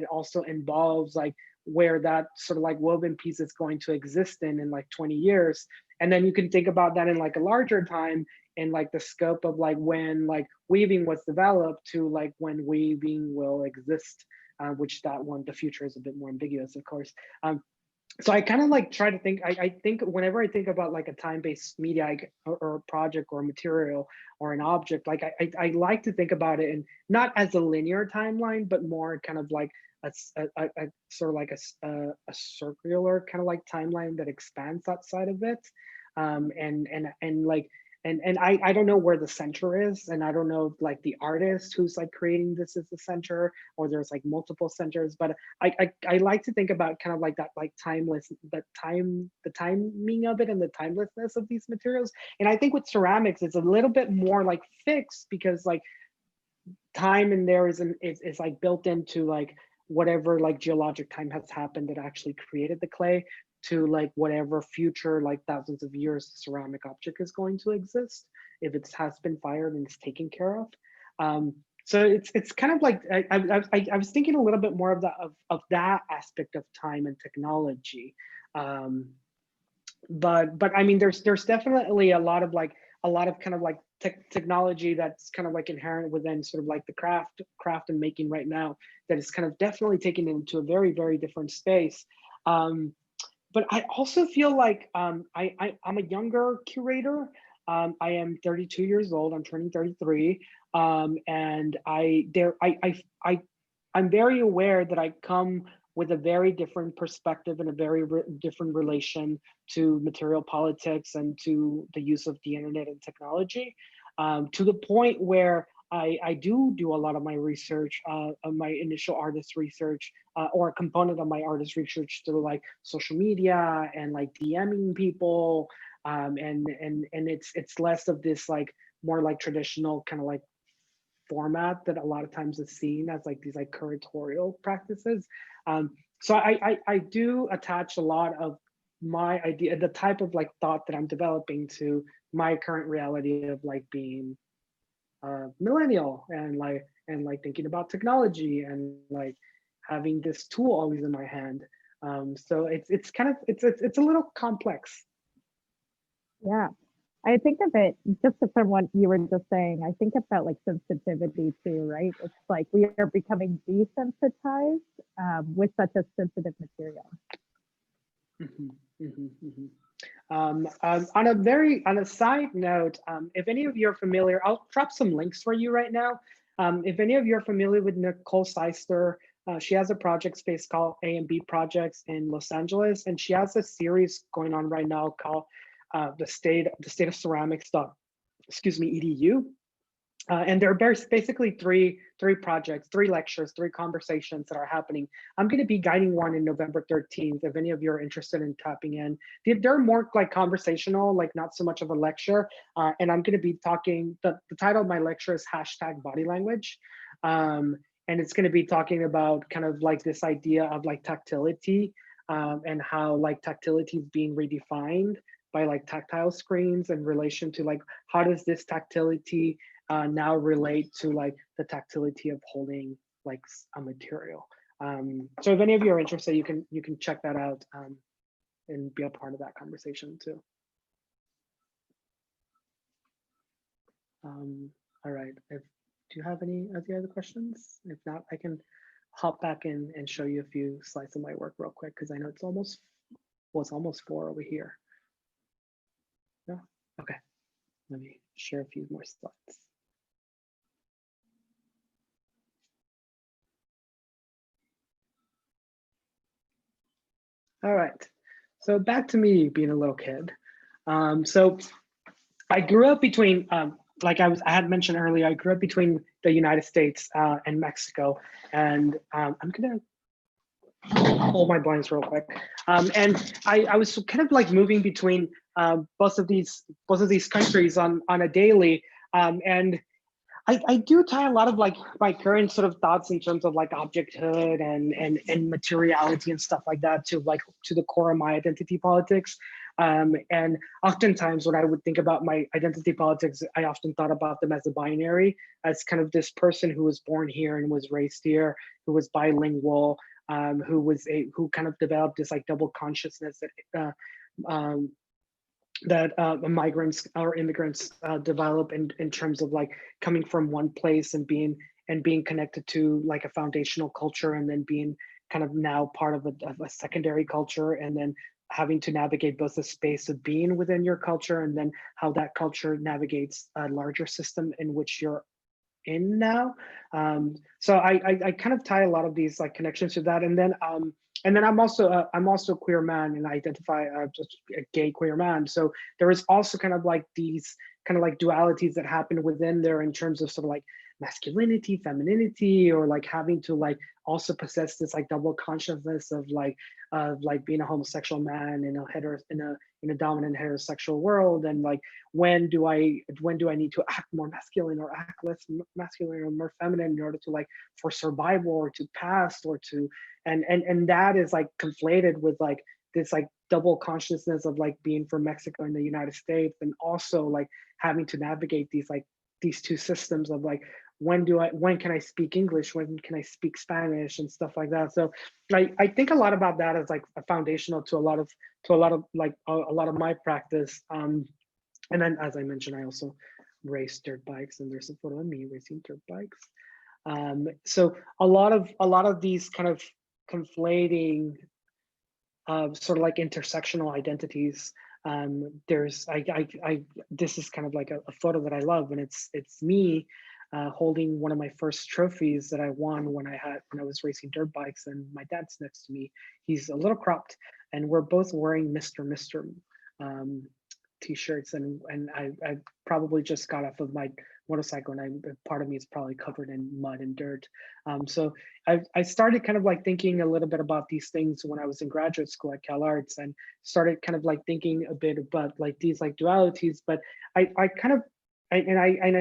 also involves like where that sort of like woven piece is going to exist in like 20 years. And then you can think about that in like a larger time, in like the scope of like when like weaving was developed to like when weaving will exist, which that one, the future is a bit more ambiguous, of course. So I kind of like try to think, I think whenever I think about like a time-based media or a project or a material or an object, like I like to think about it, and not as a linear timeline, but more kind of like a sort of like a circular kind of like timeline that expands outside of it. And I don't know where the center is, and I don't know like the artist who's like creating this as the center, or there's like multiple centers, but I like to think about kind of like that, like the timing of it and the timelessness of these materials. And I think with ceramics, it's a little bit more like fixed, because like time in there is like built into like whatever like geologic time has happened that actually created the clay, to like whatever future like thousands of years the ceramic object is going to exist, if it has been fired and it's taken care of. So it's kind of like I was thinking a little bit more of that aspect of time and technology. But I mean, there's definitely a lot of kind of like technology that's kind of like inherent within sort of like the craft and making right now, that is kind of definitely taken into a very, very different space. But I also feel like I'm a younger curator. I am 32 years old. I'm turning 33, and I'm very aware that I come with a very different perspective and a very different relation to material politics and to the use of the internet and technology, to the point where I do a lot of my research, my initial artist research, or a component of my artist research through like social media and like DMing people, and it's less of this like more like traditional kind of like format that a lot of times is seen as like these like curatorial practices. So I do attach a lot of my idea, the type of like thought that I'm developing, to my current reality of like being millennial, and like thinking about technology, and like having this tool always in my hand. So it's kind of it's a little complex. Yeah, I think of it just from what you were just saying. I think about like sensitivity too, right? It's like we are becoming desensitized with such a sensitive material. On a side note, if any of you are familiar, I'll drop some links for you right now. If any of you are familiar with Nicole Seister, she has a project space called A&B Projects in Los Angeles, and she has a series going on right now called the state of ceramics edu. And there are basically three projects, 3 lectures, 3 conversations that are happening. I'm going to be guiding one in November 13th. If any of you are interested in tapping in, they're more like conversational, like not so much of a lecture. And I'm going to be talking. The title of my lecture is #Body Language, and it's going to be talking about kind of like this idea of like tactility and how like tactility is being redefined by like tactile screens in relation to like how does this tactility now relate to like the tactility of holding like a material. So if any of you are interested, you can check that out and be a part of that conversation too. All right, do you have any of the other questions? If not, I can hop back in and show you a few slides of my work real quick, because I know it's almost 4 over here. No? Okay, let me share a few more slides. All right, so back to me being a little kid. So I grew up between, like I had mentioned earlier, I grew up between the United States and Mexico, and I'm gonna hold my blinds real quick. And I was kind of like moving between both of these countries on a daily, and I do tie a lot of like my current sort of thoughts in terms of like objecthood and materiality and stuff like that to the core of my identity politics. And oftentimes when I would think about my identity politics, I often thought about them as a binary, as kind of this person who was born here and was raised here, who was bilingual, who kind of developed this like double consciousness that migrants or immigrants develop in terms of like coming from one place and being connected to like a foundational culture, and then being kind of now part of a secondary culture, and then having to navigate both the space of being within your culture and then how that culture navigates a larger system in which you're in now. So I kind of tie a lot of these like connections to that, and then I'm also a queer man, and I identify just a gay queer man. So there is also kind of like these kind of like dualities that happen within there in terms of sort of like masculinity, femininity, or like having to like also possess this like double consciousness of like being a homosexual man in a dominant heterosexual world, and like when do I need to act more masculine or act less masculine or more feminine in order to like for survival or to pass or to and that is like conflated with like this like double consciousness of like being from Mexico and the United States, and also like having to navigate these two systems of like when can I speak English, when can I speak Spanish and stuff like that. So I think a lot about that as like a foundational to a lot of my practice. And then as I mentioned, I also race dirt bikes, and there's a photo of me racing dirt bikes. So a lot of these kind of conflating sort of like intersectional identities. This is kind of like a photo that I love, and it's me holding one of my first trophies that I won when I was racing dirt bikes, and my dad's next to me. He's a little cropped, and we're both wearing Mr. t-shirts, and I probably just got off of my motorcycle, and part of me is probably covered in mud and dirt. So I started kind of like thinking a little bit about these things when I was in graduate school at Cal Arts, and started kind of like thinking a bit about like these like dualities. But I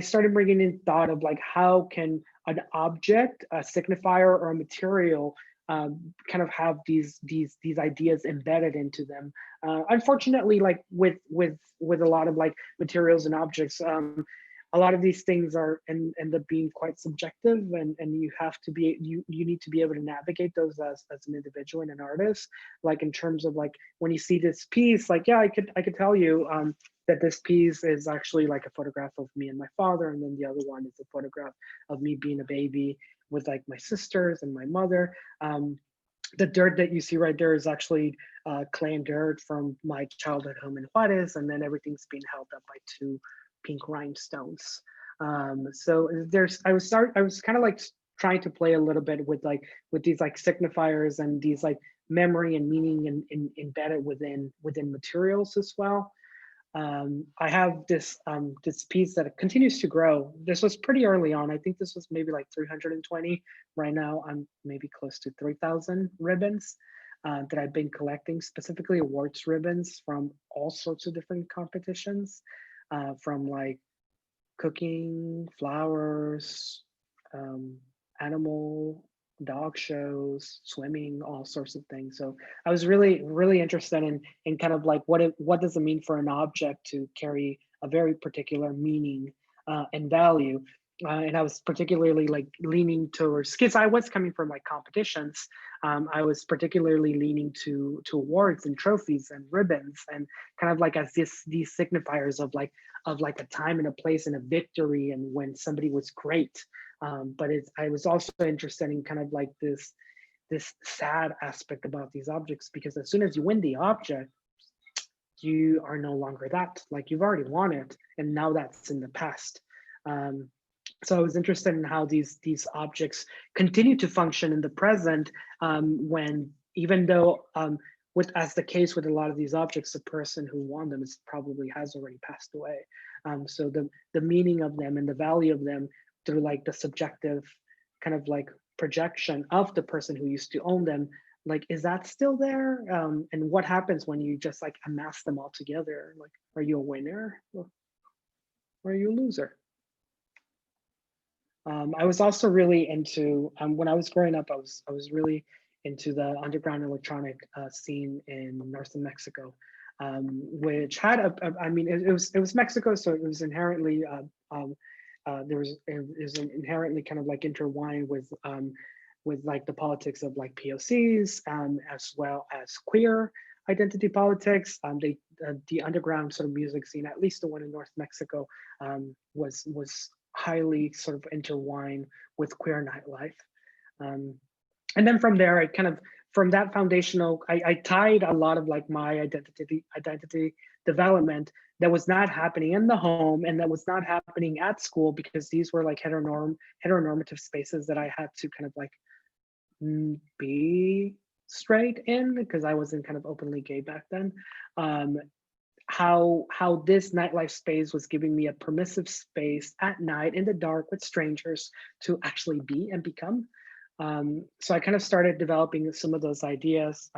started bringing in thought of like how can an object, a signifier, or a material kind of have these ideas embedded into them. Unfortunately, like with a lot of like materials and objects, a lot of these things are end up being quite subjective, and you have to be you need to be able to navigate those as an individual and an artist. Like in terms of like when you see this piece, like yeah, I could tell you that this piece is actually like a photograph of me and my father, and then the other one is a photograph of me being a baby with like my sisters and my mother. The dirt that you see right there is actually clay and dirt from my childhood home in Juarez, and then everything's being held up by two pink rhinestones. So I was kind of like trying to play a little bit with these like signifiers and these like memory and meaning and embedded within materials as well. I have this piece that continues to grow. This was pretty early on. I think this was maybe like 320. Right now, I'm maybe close to 3,000 ribbons that I've been collecting, specifically awards ribbons from all sorts of different competitions, from like cooking, flowers, animal, dog shows, swimming, all sorts of things. So I was really interested in kind of like what does it mean for an object to carry a very particular meaning and value. And I was particularly like leaning towards, because I was coming from like competitions, I was particularly leaning to awards and trophies and ribbons, and kind of like as these signifiers of like a time and a place and a victory and when somebody was great. But I was also interested in kind of like this sad aspect about these objects, because as soon as you win the object, you are no longer that. Like you've already won it, and now that's in the past. So I was interested in how these objects continue to function in the present, when even though as the case with a lot of these objects, the person who won them has already passed away. So the meaning of them and the value of them through like the subjective kind of like projection of the person who used to own them, like, is that still there? And what happens when you just like amass them all together? Like, are you a winner or are you a loser? I was also really into, when I was growing up, I was really into the underground electronic scene in northern Mexico, which had it was Mexico, so it was inherently it was inherently kind of like intertwined with like the politics of like POCs, as well as queer identity politics. The underground sort of music scene, at least the one in North Mexico, was highly sort of intertwined with queer nightlife. And then from there, from that foundational, I tied a lot of like my identity development that was not happening in the home and that was not happening at school, because these were like heteronormative spaces that I had to kind of like be straight in, because I wasn't kind of openly gay back then. How this nightlife space was giving me a permissive space at night in the dark with strangers to actually be and become. So I kind of started developing some of those ideas.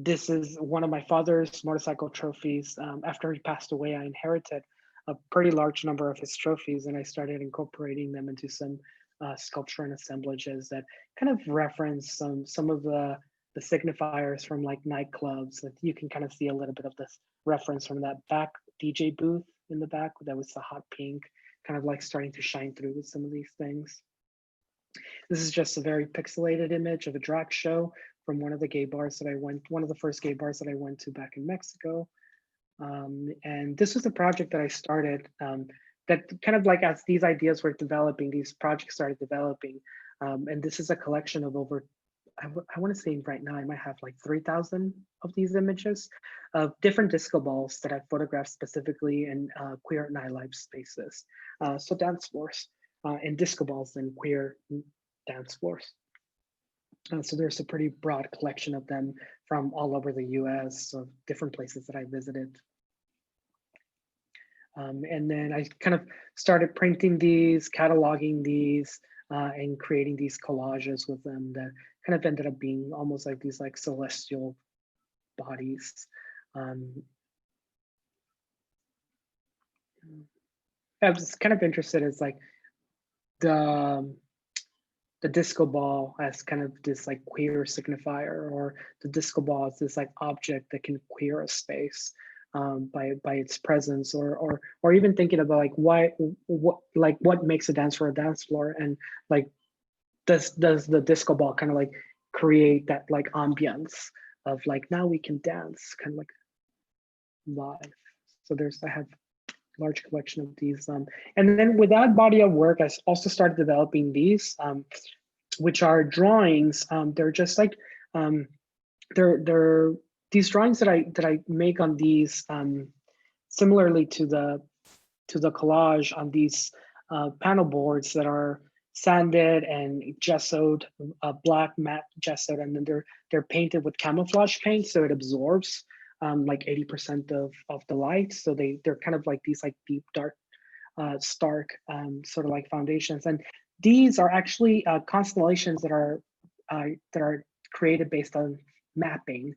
This is one of my father's motorcycle trophies. After he passed away, I inherited a pretty large number of his trophies, and I started incorporating them into some sculpture and assemblages that kind of reference some of the signifiers from like nightclubs. That you can kind of see a little bit of this reference from that back DJ booth in the back that was the hot pink, kind of like starting to shine through with some of these things. This is just a very pixelated image of a drag show from one of the first gay bars that I went to back in Mexico. And this was a project that I started that kind of like as these ideas were developing, these projects started developing. And this is a collection of over, I want to say right now I might have like 3,000 of these images of different disco balls that I photographed specifically in queer nightlife spaces. So dance floors and disco balls and queer dance floors. So there's a pretty broad collection of them from all over the US, of different places that I visited. And then I kind of started printing these, cataloging these, and creating these collages with them that kind of ended up being almost like these like celestial bodies. I was kind of interested as like the disco ball as kind of this like queer signifier, or the disco ball as this like object that can queer a space. by its presence, or even thinking about like what makes a dance for a dance floor, and like does the disco ball kind of like create that like ambience of like now we can dance kind of like live. So I have large collection of these, and then with that body of work I also started developing these, which are drawings. They're just like they're these drawings that I make on these, similarly to the collage, on these panel boards that are sanded and gessoed, black matte gessoed, and then they're painted with camouflage paint, so it absorbs like 80% of the light. So they're kind of like these like deep dark, stark sort of like foundations. And these are actually constellations that are created based on mapping.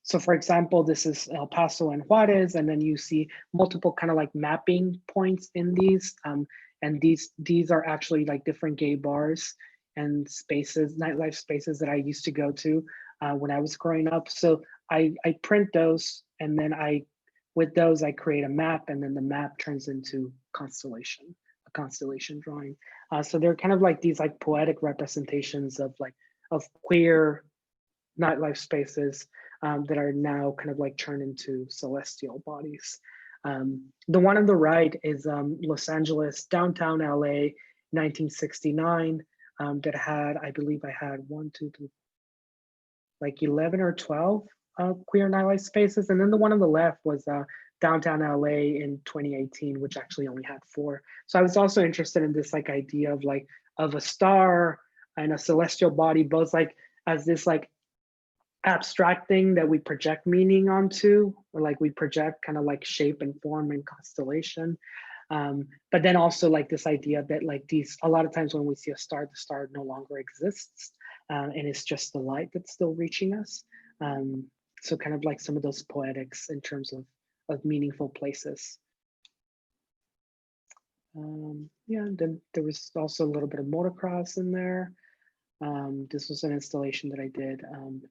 So for example, this is El Paso and Juarez, and then you see multiple kind of like mapping points in these. And these are actually like different gay bars and spaces, nightlife spaces that I used to go to when I was growing up. So I print those, and then with those I create a map, and then the map turns into a constellation drawing. So they're kind of like these like poetic representations of queer nightlife spaces that are now kind of like turned into celestial bodies. The one on the right is Los Angeles, downtown LA, 1969, that had, I believe I had 11 or 12 queer nightlife spaces. And then the one on the left was downtown LA in 2018, which actually only had 4. So I was also interested in this like idea of a star and a celestial body, both like as this like abstract thing that we project meaning onto, or like we project kind of like shape and form and constellation. But then also like this idea that like a lot of times when we see a star, the star no longer exists, and it's just the light that's still reaching us. So kind of like some of those poetics in terms of meaningful places. Yeah, and then there was also a little bit of motocross in there. This was an installation that I did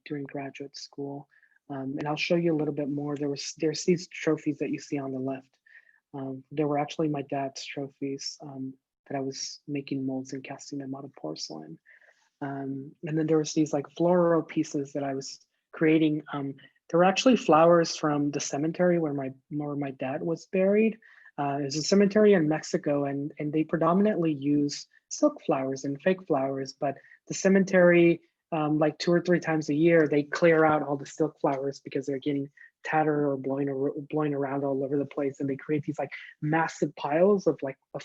during graduate school. And I'll show you a little bit more. There's these trophies that you see on the left. They were actually my dad's trophies that I was making molds and casting them out of porcelain. And then there was these like floral pieces that I was creating. There were actually flowers from the cemetery where my dad was buried. It's a cemetery in Mexico, and they predominantly use silk flowers and fake flowers, but the cemetery, like 2 or 3 times a year, they clear out all the silk flowers because they're getting tattered or blowing around all over the place, and they create these like massive piles of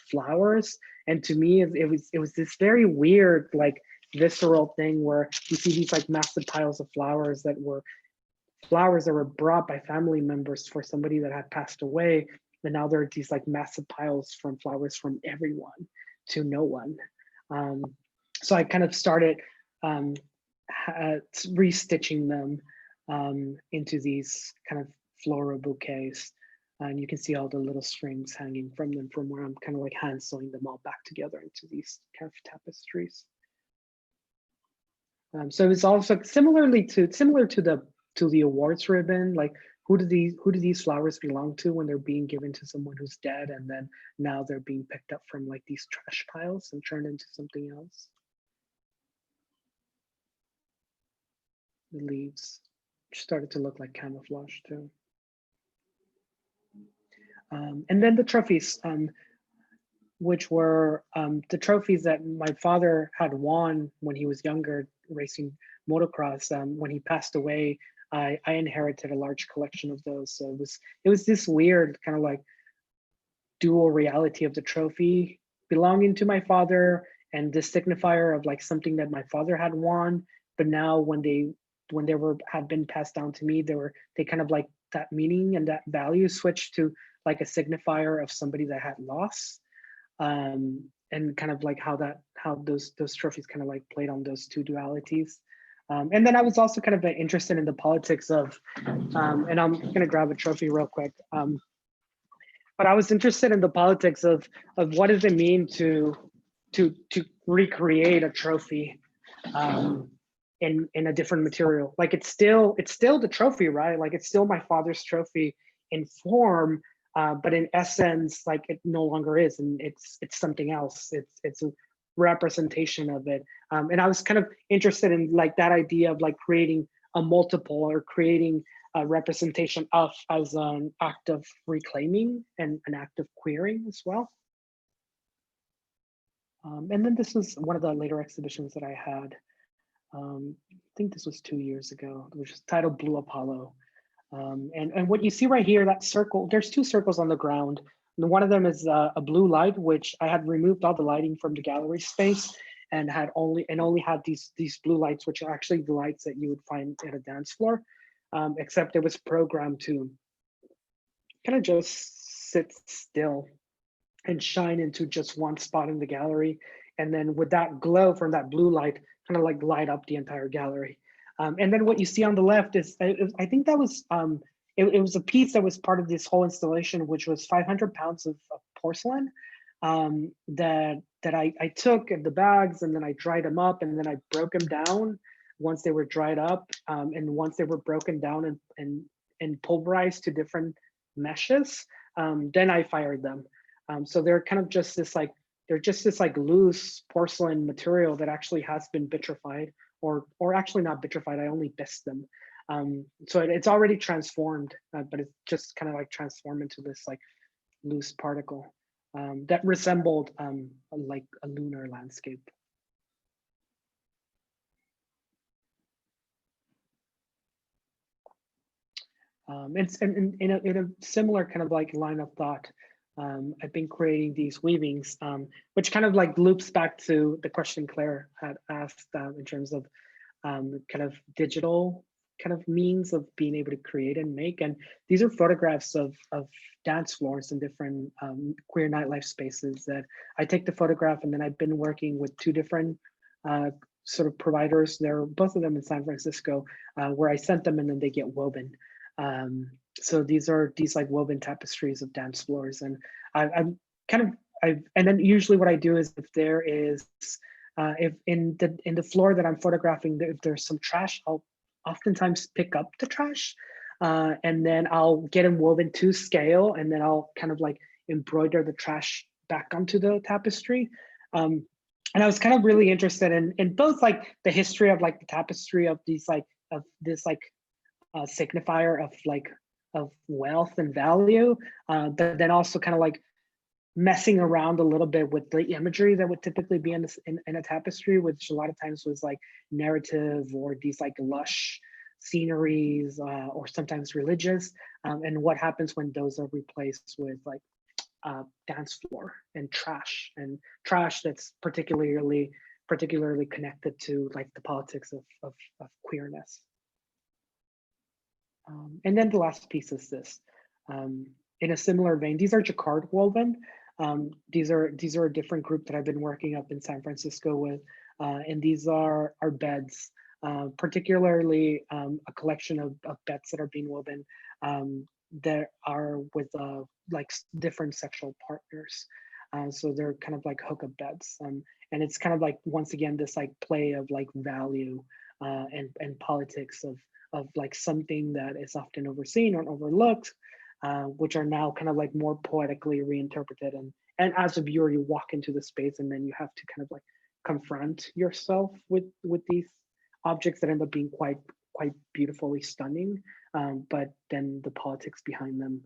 flowers. And to me, it was this very weird, like visceral thing where you see these like massive piles of flowers that were brought by family members for somebody that had passed away, and now there are these like massive piles from flowers from everyone to no one. So I kind of started restitching them into these kind of floral bouquets. And you can see all the little strings hanging from them from where I'm kind of like hand sewing them all back together into these kind of tapestries. So it's also similar to the awards ribbon, like who do these flowers belong to when they're being given to someone who's dead, and then now they're being picked up from like these trash piles and turned into something else. The leaves started to look like camouflage too. And then the trophies, which were the trophies that my father had won when he was younger, racing motocross. When he passed away, I inherited a large collection of those. So it was this weird kind of like dual reality of the trophy belonging to my father and this signifier of like something that my father had won. But now when they had been passed down to me, they kind of like that meaning and that value switched to like a signifier of somebody that had lost. And kind of like how those trophies kind of like played on those two dualities. And then I was also kind of interested in the politics of, and I'm gonna grab a trophy real quick. But I was interested in the politics of what does it mean to recreate a trophy. in a different material. Like it's still the trophy, right? Like it's still my father's trophy in form, but in essence, like it no longer is, and it's something else. It's a representation of it. And I was kind of interested in like that idea of like creating a multiple or creating a representation of as an act of reclaiming and an act of queering as well. And then this was one of the later exhibitions that I had. I think this was 2 years ago, which is titled Blue Apollo. And what you see right here, that circle, there's 2 circles on the ground. And one of them is a blue light, which I had removed all the lighting from the gallery space and only had these blue lights, which are actually the lights that you would find at a dance floor, except it was programmed to kind of just sit still and shine into just one spot in the gallery. And then with that glow from that blue light, kind of like light up the entire gallery. And then what you see on the left is, I think that was, it was a piece that was part of this whole installation, which was 500 pounds of porcelain that I took in the bags, and then I dried them up, and then I broke them down once they were dried up. And once they were broken down and pulverized to different meshes, then I fired them. So they're kind of just this like, they're just this like loose porcelain material that actually has been vitrified, or actually not vitrified, I only bissed them. So it's already transformed, but it's just kind of like transformed into this like loose particle that resembled like a lunar landscape. It's in a similar kind of like line of thought. I've been creating these weavings, which kind of like loops back to the question Claire had asked in terms of kind of digital kind of means of being able to create and make. And these are photographs of dance floors in different queer nightlife spaces that I take the photograph, and then I've been working with 2 different sort of providers. They're both of them in San Francisco, where I sent them and then they get woven. So these are like woven tapestries of dance floors, and and then usually what I do is if there is if in the floor that I'm photographing, if there's some trash, I'll oftentimes pick up the trash, and then I'll get them woven to scale, and then I'll kind of like embroider the trash back onto the tapestry. And I was kind of really interested in both like the history of like the tapestry of these like of this like signifier of wealth and value, but then also kind of like messing around a little bit with the imagery that would typically be in a tapestry, which a lot of times was like narrative or these like lush sceneries, or sometimes religious, and what happens when those are replaced with like dance floor and trash that's particularly connected to like the politics of queerness. And then the last piece is this. In a similar vein, these are jacquard woven. These are a different group that I've been working up in San Francisco with, and these are beds, particularly a collection of beds that are being woven that are with like different sexual partners. So they're kind of like hookup beds, and it's kind of like, once again, this like play of like value and politics of like something that is often overseen or overlooked, which are now kind of like more poetically reinterpreted. And as a viewer, you walk into the space, and then you have to kind of like confront yourself with these objects that end up being quite beautifully stunning, but then the politics behind them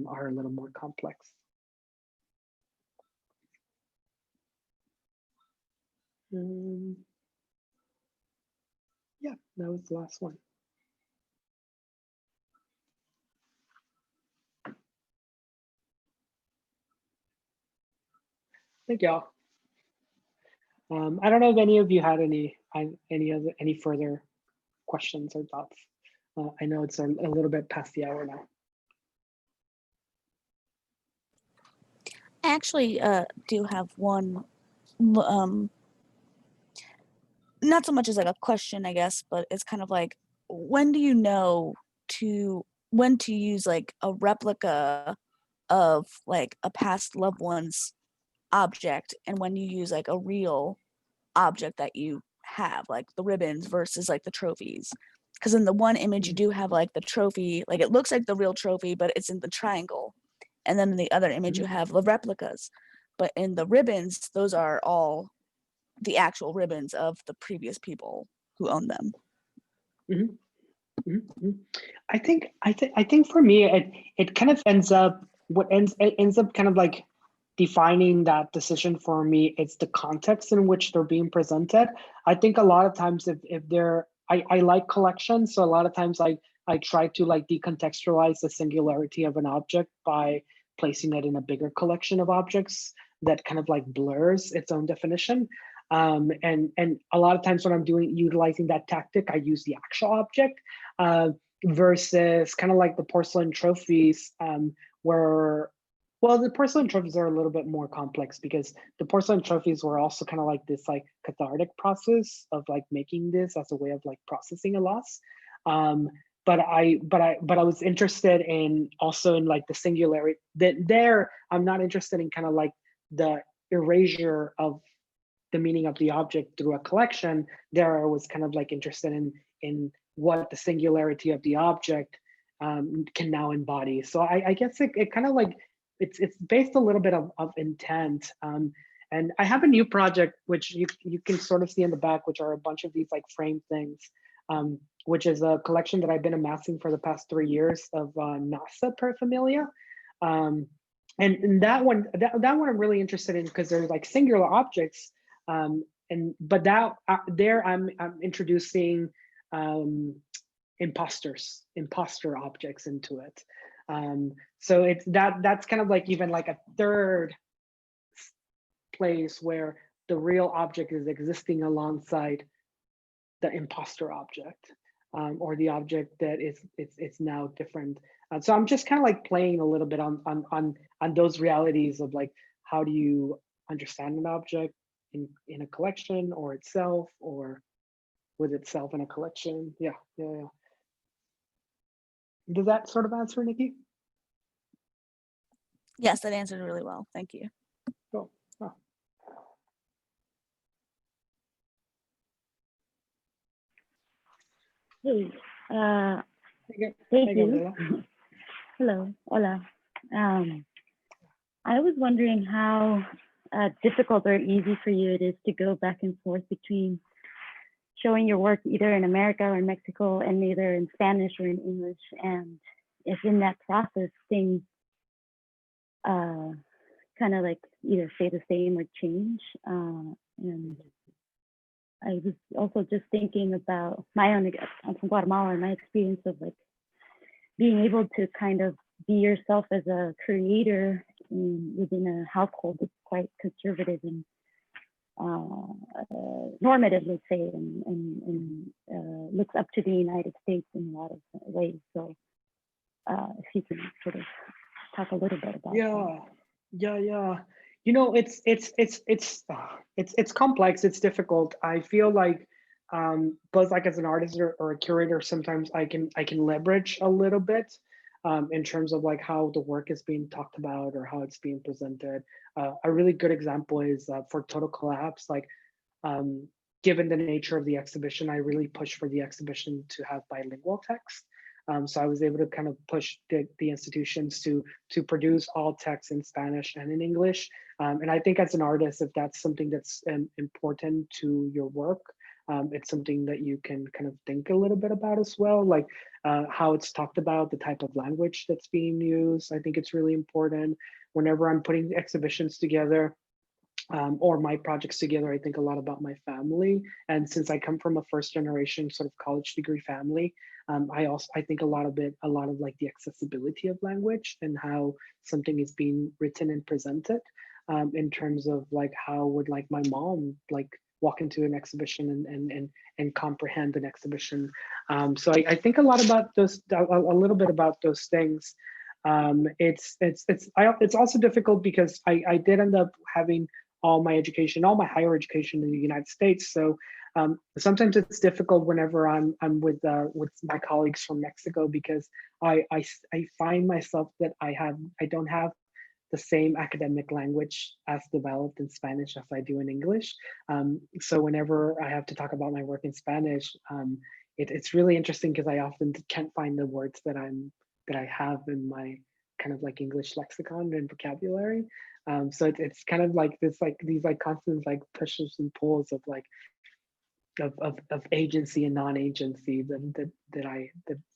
are a little more complex. Yeah, that was the last one. Thank y'all. I don't know if any of you had any further questions or thoughts. I know it's a little bit past the hour now. I actually do have one, not so much as like a question, I guess, but it's kind of like, when do you know when to use like a replica of like a past loved one's object, and when you use like a real object that you have, like the ribbons versus like the trophies. Because in the one image you do have like the trophy, like it looks like the real trophy, but it's in the triangle. And then in the other image you have the replicas. But in the ribbons, those are all the actual ribbons of the previous people who own them. I think for me, it kind of ends up kind of like defining that decision for me. It's the context in which they're being presented. I think a lot of times if they're, I like collections, so a lot of times I try to like decontextualize the singularity of an object by placing it in a bigger collection of objects that kind of like blurs its own definition. And a lot of times when I'm utilizing that tactic, I use the actual object versus kind of like the porcelain trophies where, well, the porcelain trophies are a little bit more complex because the porcelain trophies were also kind of like this like cathartic process of like making this as a way of like processing a loss. But I was interested in also in like the singularity that there, I'm not interested in kind of like the erasure of the meaning of the object through a collection. There I was kind of like interested in what the singularity of the object can now embody. So I guess it kind of like, it's based a little bit of intent. And I have a new project, which you can sort of see in the back, which are a bunch of these like frame things, which is a collection that I've been amassing for the past 3 years of NASA paraphernalia. And that one I'm really interested in because they're like singular objects. But there I'm introducing imposter objects into it. So it's that's kind of like even like a third place where the real object is existing alongside the imposter object, or the object that it's now different. So I'm just kind of like playing a little bit on those realities of like, how do you understand an object in a collection or itself, or with itself in a collection. Yeah. Does that sort of answer, Nikki? Yes, that answered really well. Thank you. Cool. Oh. Hey, Thank you. Hello, hola. I was wondering how difficult or easy for you it is to go back and forth between showing your work either in America or in Mexico and either in Spanish or in English, and if in that process things kind of like either stay the same or change. And I was also just thinking about my own, I'm from Guatemala, and my experience of like being able to kind of be yourself as a creator within a household that's quite conservative and normative, let's say, and looks up to the United States in a lot of ways. So if you can sort of talk a little bit about that. Yeah. You know, it's complex. It's difficult. I feel like both like as an artist or a curator, sometimes I can leverage a little bit in terms of like how the work is being talked about or how it's being presented. A really good example is for Total Collapse. Like, given the nature of the exhibition, I really pushed for the exhibition to have bilingual text. So I was able to kind of push the institutions to produce all text in Spanish and in English. And I think as an artist, if that's something that's important to your work, it's something that you can kind of think a little bit about as well, like how it's talked about, the type of language that's being used. I think it's really important. Whenever I'm putting exhibitions together, or my projects together, I think a lot about my family. And since I come from a first generation sort of college degree family, I think a lot of like the accessibility of language and how something is being written and presented, in terms of like how would like my mom like walk into an exhibition and comprehend an exhibition. So I think a lot about those, a little bit about those things. It's also difficult because I did end up having all my higher education in the United States. So sometimes it's difficult whenever I'm with my colleagues from Mexico, because I find myself that I don't have the same academic language as developed in Spanish as I do in English. So whenever I have to talk about my work in Spanish, it's really interesting because I often can't find the words that I have in my kind of like English lexicon and vocabulary. So it's kind of like this, like these like constant like pushes and pulls of like of agency and non-agency that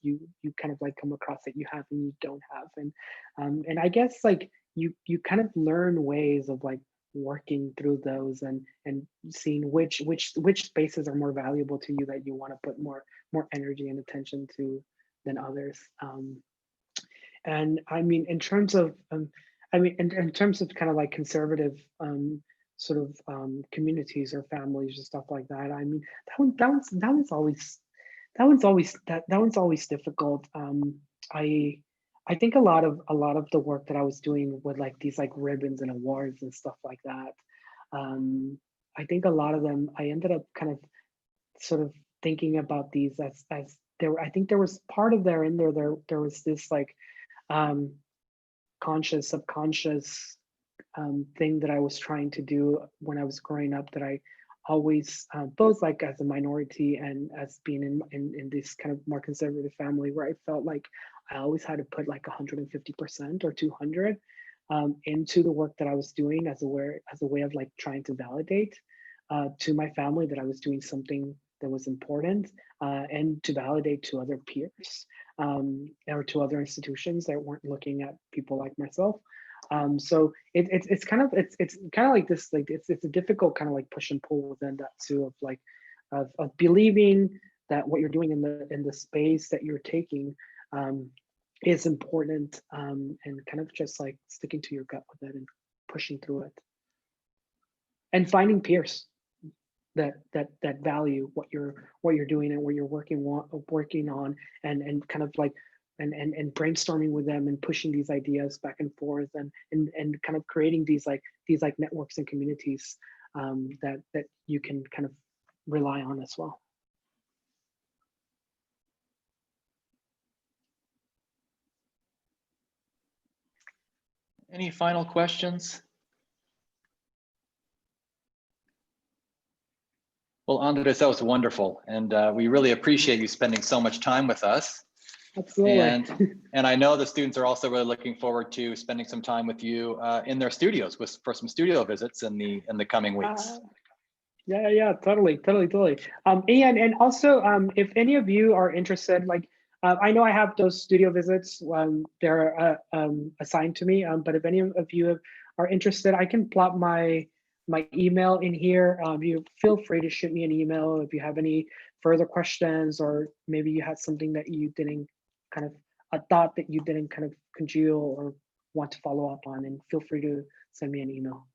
you kind of like come across that you have and you don't have, and I guess like you kind of learn ways of like working through those and seeing which spaces are more valuable to you that you want to put more energy and attention to than others. And I mean, in terms of in terms of kind of like conservative sort of communities or families and stuff like that, I mean, that one's always difficult. I think a lot of the work that I was doing with like these like ribbons and awards and stuff like that, I think a lot of them I ended up kind of sort of thinking about these as there. I think there was part of there in there was this like conscious, subconscious thing that I was trying to do when I was growing up, that I always, both like as a minority and as being in this kind of more conservative family, where I felt like I always had to put like 150% or 200 into the work that I was doing as a way of like trying to validate to my family that I was doing something that was important, and to validate to other peers or to other institutions that weren't looking at people like myself. So it's kind of like this, like it's a difficult kind of like push and pull within that too, of like of believing that what you're doing in the space that you're taking is important, and kind of just like sticking to your gut with it and pushing through it and finding peers that value what you're doing and what you're working on, and kind of like and brainstorming with them and pushing these ideas back and forth, and kind of creating these networks and communities that you can kind of rely on as well. Any final questions? Well, Andres, that was wonderful. And we really appreciate you spending so much time with us. Absolutely. And I know the students are also really looking forward to spending some time with you in their studios for some studio visits in the coming weeks. Yeah, totally. Ian, and also, if any of you are interested, like, I know I have those studio visits, they're assigned to me, but if any of you are interested, I can plot my email in here. You feel free to shoot me an email if you have any further questions, or maybe you had something that you didn't kind of, a thought that you didn't kind of congeal or want to follow up on, and feel free to send me an email.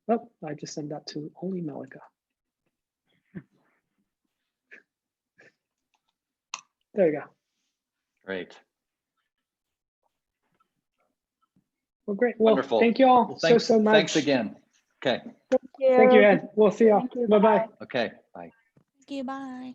Oh, I just sent that to only Melika. There you go. Great. Well, great. Well, Wonderful. Thank you all Well, thanks, so much. Thanks again. Okay. Thank you. Thank you, Ed. We'll see you all. Thank you. Bye-bye. Okay. Bye. Thank you. Bye.